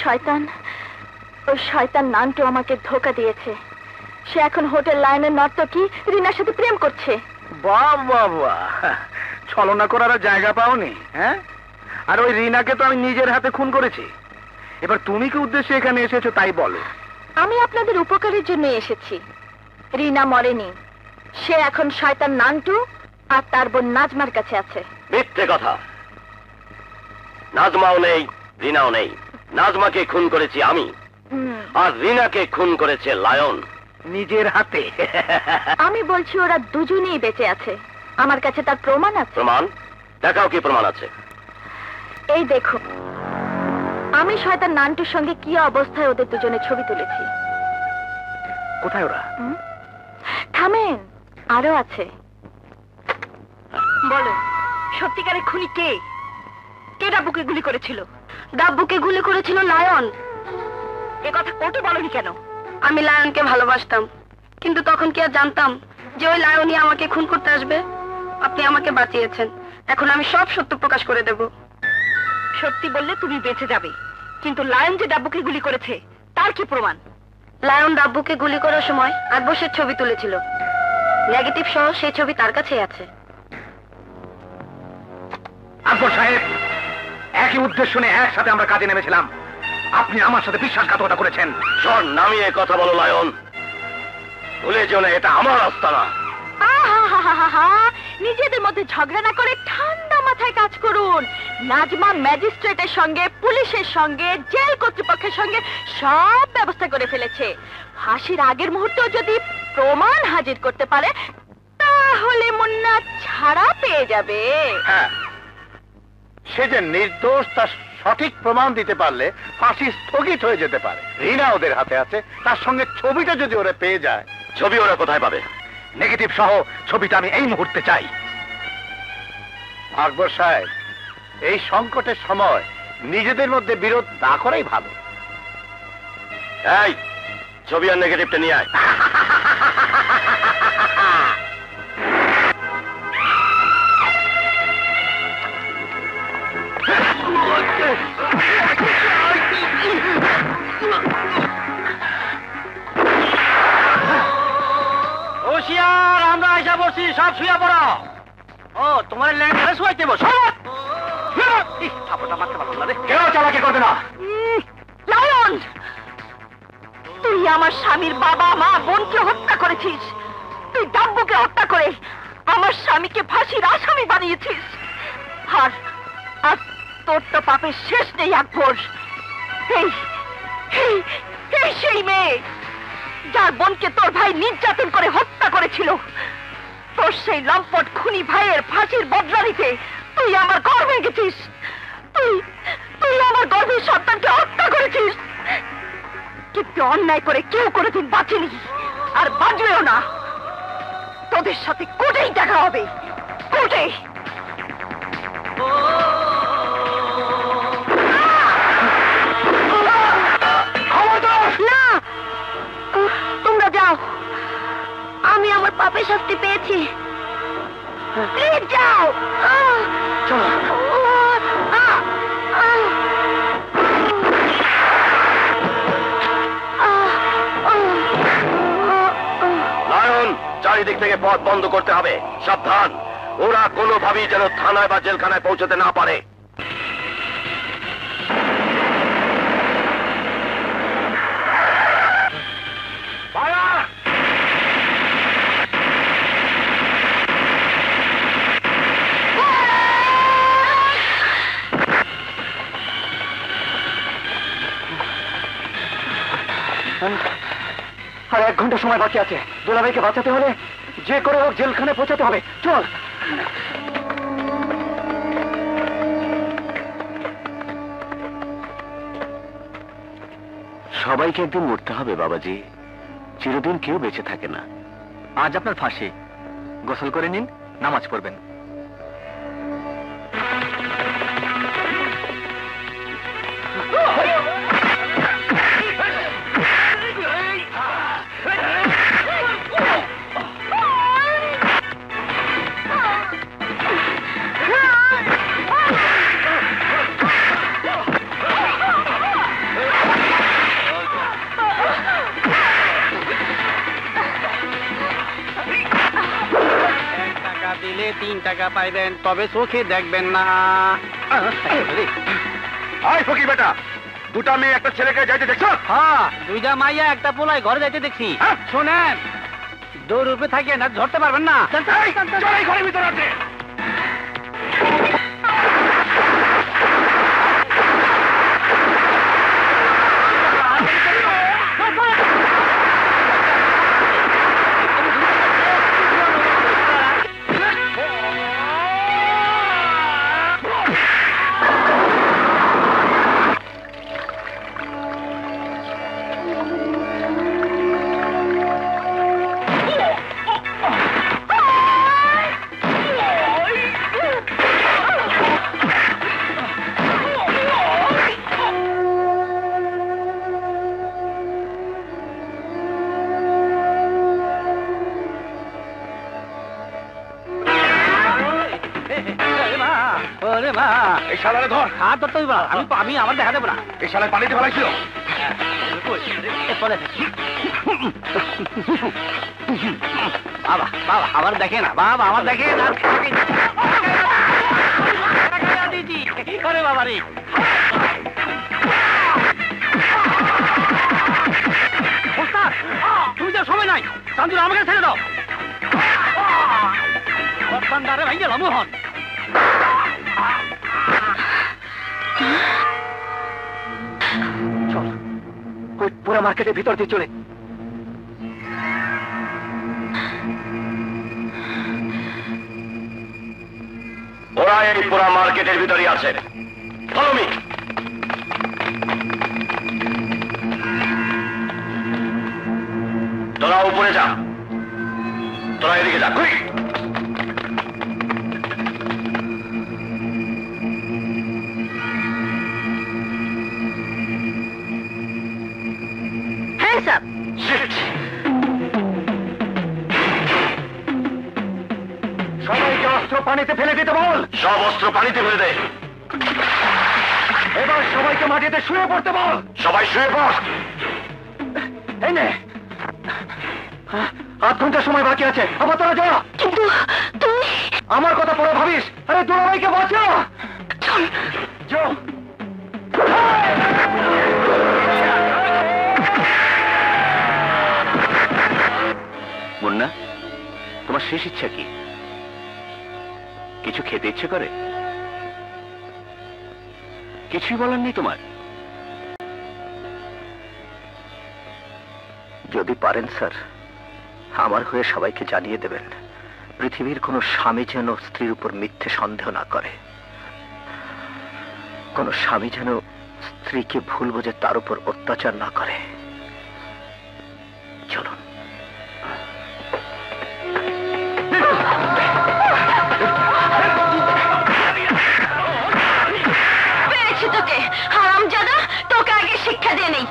Speaker 2: শয়তান নান্টু আমাকে ধোঁকা দিয়েছে। সে এখন হোটেল লাইনের নর্তকী রিনার সাথে প্রেম করছে।
Speaker 1: বাহ বাহ বাহ, ছলনা করার জায়গা পাওনি? হ্যাঁ, আর ওই রিনাকে তো আমি নিজের হাতে খুন করেছি। এবার তুমি কি উদ্দেশ্যে এখানে এসেছো তাই বলো।
Speaker 2: আমি আপনাদের উপকারের জন্য এসেছি। রিনা মরেনি, সে এখন শয়তান নান্টু আর তার বোন নাজমার কাছে আছে।
Speaker 5: মিথ্যে কথা। নাজমাও নেই, রিনাও নেই। নাজমাকে খুন করেছি আমি, আর রিনাকে খুন করেছে লায়ন
Speaker 1: নিজের হাতে।
Speaker 2: আমি বলছি ওরা দুজনেই বেঁচে আছে, আমার কাছে তার প্রমাণ আছে।
Speaker 5: প্রমাণ দেখাও, কি প্রমাণ আছে?
Speaker 2: এই দেখো, আমি শয়তান নান্টুর সঙ্গে কি অবস্থায় ওদের দুজনে ছবি তুলেছি।
Speaker 1: কোথায় ওরা?
Speaker 2: থামেন, আরো আছে। বলো, সত্যিকারের খুনি কে? কে ডাব্বুকে গুলি করেছিল? ডাব্বুকে গুলি করেছিল লায়ন। এ কথা কোর্টে বলনি কেন? আমি লায়নকে ভালোবাসতাম, কিন্তু তখন কি আর জানতাম যে ওই লায়নই আমাকে খুন করতে আসবে? আপনি আমাকে বাঁচিয়েছেন, এখন আমি সব সত্য প্রকাশ করে দেব। সত্যি বললে তুমি বেঁচে যাবে, কিন্তু লায়ন যে ডাব্বুকে গুলি করেছে তার কি প্রমাণ? লায়ন দাব্বুকে গুলি করার সময় আকবর সে ছবি তুলেছিল, নেগেটিভ সহ সেই ছবি তার কাছেই আছে।
Speaker 1: আকবর সাহেব, একই উদ্দেশ্য নিয়ে একসাথে আমরা কাজে নেমেছিলাম, আপনি আমার সাথে বিশ্বাসঘাতকতা করেছেন।
Speaker 5: শোন, নামিয়ে কথা বলো লায়ন, ভুলে যেও না এটা আমার রাস্তা না।
Speaker 2: নিজেদের মধ্যে ঝগড়া না করে ঠান্ডা মাথায় কাজ করুন। নাজমা ম্যাজিস্ট্রেটের সঙ্গে, পুলিশের সঙ্গে, জেল কর্তৃপক্ষের সঙ্গে সব ব্যবস্থা করে ফেলেছে। ফাঁসির আগের মুহূর্তেও যদি প্রমাণ হাজির করতে পারে তাহলে মুন্না ছাড়া পেয়ে যাবে।
Speaker 3: হ্যাঁ, সে যে নির্দোষ তার সঠিক প্রমাণ দিতে পারলে ফাঁসি স্থগিত হয়ে যেতে পারে। রিনা ওদের হাতে আছে, তার সঙ্গে ছবিটা যদি ওরা পেয়ে যায়।
Speaker 5: ছবি ওরা কোথায় পাবে?
Speaker 1: নেগেটিভ সহ ছবিটা আমি এই মুহূর্তে চাই।
Speaker 3: আকবর সাহেব, এই সংকটের সময় নিজেদের মধ্যে বিরোধ না করাই ভালো।
Speaker 5: এই ছবি আর নেগেটিভটা নিয়ে আয়।
Speaker 1: হোশিয়ার, আমরা আইসা বসছি, সব শুয়ে পড়ো। ও, তোমার ল্যান্ডে শুয়াইতে বসো। কেন চালাকি করবে না?
Speaker 2: লায়ন, তুই আমার স্বামীর বাবা মা বোনকে হত্যা করেছিস। তুই দাব্বুকে হত্যা করে আমার স্বামীকে ফাঁসির আসামি বানিয়েছিস। আর আর তোর তো পাপের শেষ নেই আকবর। এই এই এই সেই মেয়ে যার বোনকে তোর ভাই নির্যাতন করে হত্যা করেছিল। তোর সেই লম্পট খুনি ভাইয়ের ফাঁসির বদলা নিতে তুই আমার ঘর ভেঙেছিস। তুই তুই আমার গর্ভের সন্তানকে হত্যা করেছিস। কিন্তু অন্যায় করে কেউ কোনোদিন বাঁচেনি, আর বাঁচবেও না। তোদের সাথে কোর্টেই দেখা হবে, কোর্টে। না, তোমরা যাও, আমি আমার পাপের শাস্তি পেয়েছি। প্লিজ যাও।
Speaker 1: চলো।
Speaker 5: লায়ন, চারিদিক থেকে পথ বন্ধ করতে হবে। সাবধান, ওরা কোনোভাবেই যেন থানায় বা জেলখানায় পৌঁছতে না পারে।
Speaker 1: আর 1 ঘন্টা সময় বাকি আছে। দুলাভাইকে বাঁচাতে হলে যে করে হোক জেলখানায় পৌঁছাতে হবে। চল।
Speaker 5: সবাইকে একদিন মরতে হবে বাবাজি, চিরদিন কেউ বেঁচে থাকে না।
Speaker 1: আজ আপনার ফাঁসি, গোসল করে নিন, নামাজ পড়বেন।
Speaker 8: দিলে 3 টাকা পাইবেন, তবে চোখে দেখবেন না।
Speaker 3: আয় ফকির বেটা, দুটা মেয়ে একটা ছেলেকে যাইতে দেখছো?
Speaker 8: হ্যাঁ, 2টা মাইয়া একটা পোলাই ঘরে যাইতে দেখছি। শোনেন, দৌড় উপরে থাকিয়ে না, ধরতে পারবেন না।
Speaker 3: ঘরের ভিতরে আছে। এই শালারে ধর।
Speaker 8: হাত ধরতে হইব না, আমি আমার দেখা দেবো না।
Speaker 3: এই শালায় পানিতে ফেলাইছিল।
Speaker 8: চলে বাবা বাবা আমার দেখে না, বাবা আমার দেখে না। করে বাবা রে, তুমি তো সময় নাই, চান্দুর আমাকে ছেড়ে দাও। ভাই গেল মোহন,
Speaker 1: চল ওই পুরো মার্কেটের ভিতর দিয়ে চলে।
Speaker 5: ওরা এই পুরা মার্কেটের ভিতরে আছে। Follow me. তোরা উপরে যা, তোরা এদিকে যা। কুইক!
Speaker 2: Hands up!
Speaker 5: Shit!
Speaker 1: সবাইকে অস্ত্র পানিতে ফেলে দিতে বল।
Speaker 5: সব অস্ত্র পানিতে ফেলে দে।
Speaker 1: এবার সবাইকে মাটিতে শুয়ে পড়তে বল।
Speaker 5: সবাই শুয়ে পড়।
Speaker 1: এই নে, 8 ঘন্টা সময় বাকি আছে, আবার তোরা যা।
Speaker 2: কিন্তু তুমি
Speaker 1: আমার কথা পরে ভাবিস। আরে দুলাভাইকে বাঁচা। যা।
Speaker 6: মুন্না, তোমার শেষ ইচ্ছা কি? কিছু খেতে ইচ্ছে করে? কিছুই বলার নেই তোমার?
Speaker 1: যদি পারেন স্যার, আমার হয়ে সবাইকে জানিয়ে দেবেন, পৃথিবীর কোনো স্বামী যেন স্ত্রীর উপর মিথ্যে সন্দেহ না করে, কোনো স্বামী যেন স্ত্রীকে ভুল বুঝে তার উপর অত্যাচার না করে। চলুন।
Speaker 2: পেরেছি তোকে, হারামজাদা, তোকে আগে শিক্ষা দিয়ে নেই।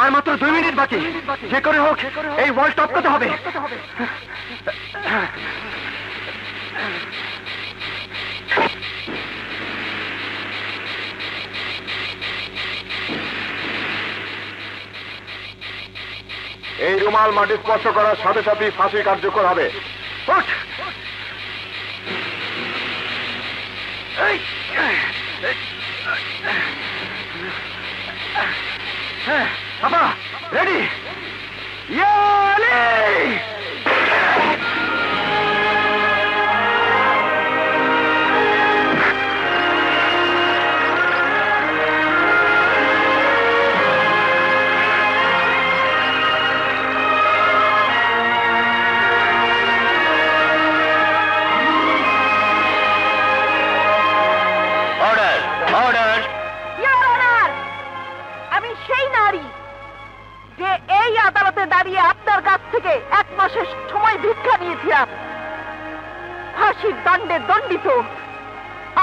Speaker 1: আর মাত্র 2 মিনিট বাকি, যে করে হোক এই ওয়াল টপ করতে হবে।
Speaker 3: এই রুমাল মাটি স্পর্শ করার সাথে সাথে ফাঁসি কার্যকর হবে।
Speaker 1: ওঠ! আপা রেডি?
Speaker 2: সেই নারী যে এই আদালতে দাঁড়িয়ে আপনার কাছ থেকে 1 মাসের সময় ভিক্ষা নিয়েছিলাম। ফাঁসির দণ্ডে দণ্ডিত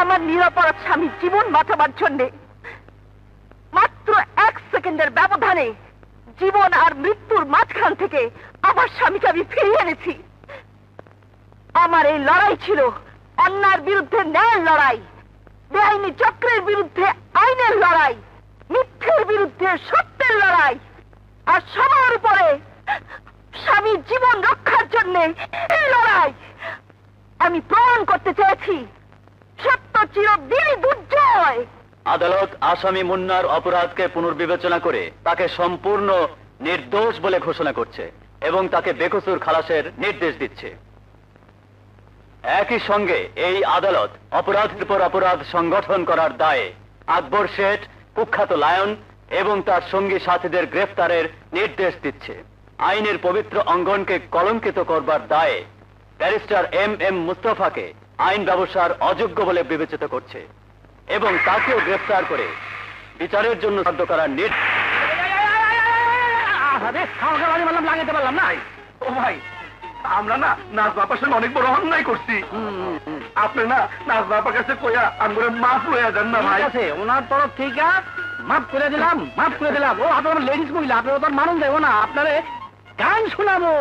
Speaker 2: আমার নিরপরাধ স্বামী জীবন বাঁচাবার জন্যে মাত্র 1 সেকেন্ডের ব্যবধানে জীবন আর মৃত্যুর মাঝখান থেকে আমার স্বামীকে আমি ফিরিয়ে এনেছি। আমার এই লড়াই ছিল অন্যায়ের বিরুদ্ধে ন্যায়ের লড়াই, বেআইনি চক্রের বিরুদ্ধে আইনের লড়াই, মিথ্যের বিরুদ্ধে সত্যের লড়াই, আর সবার উপরে স্বামীর জীবন রক্ষার জন্য এই লড়াই। আমি প্রমাণ করতে চেয়েছি সত্য চিরদিনই দুর্জয়।
Speaker 9: আদালত আসামি মুন্নার অপরাধকে পুনর্বিবেচনা করে তাকে সম্পূর্ণ নির্দোষ বলে ঘোষণা করছে এবং তাকে বেকসুর খালাসের নির্দেশ দিচ্ছে। একই সঙ্গে এই আদালত অপরাধের পর অপরাধ সংগঠন করার দায়ে আকবর শেঠ, কুখ্যাত লায়ন এবং তার সঙ্গী সাথীদের গ্রেফতারের নির্দেশ দিচ্ছে। আইনের পবিত্র অঙ্গনকে কলঙ্কিত করবার দায়ে ব্যারিস্টার এম মুস্তফাকে আইন ব্যবসার অযোগ্য বলে বিবেচিত করছে এবং তাকেও গ্রেফতার করে বিচারের জন্য সাধ্য করার নির্দেশ।
Speaker 1: লাগাতে পারলাম না। ও ভাই, আমরা না নাজ বাপার সঙ্গে অনেক বড় অন্যায় করছি। আপনি না নাজ বাপার কাছে কইয়া আমরা মাফ হইয়া যান না ভাই। আছে ওনার তরফ থেকে মাফ করে দিলাম, মাফ করে দিলাম। ও আপনার লেডিস মহিলা, আপনার তো মানুষ দেবো না, আপনারে গান শোনাবো।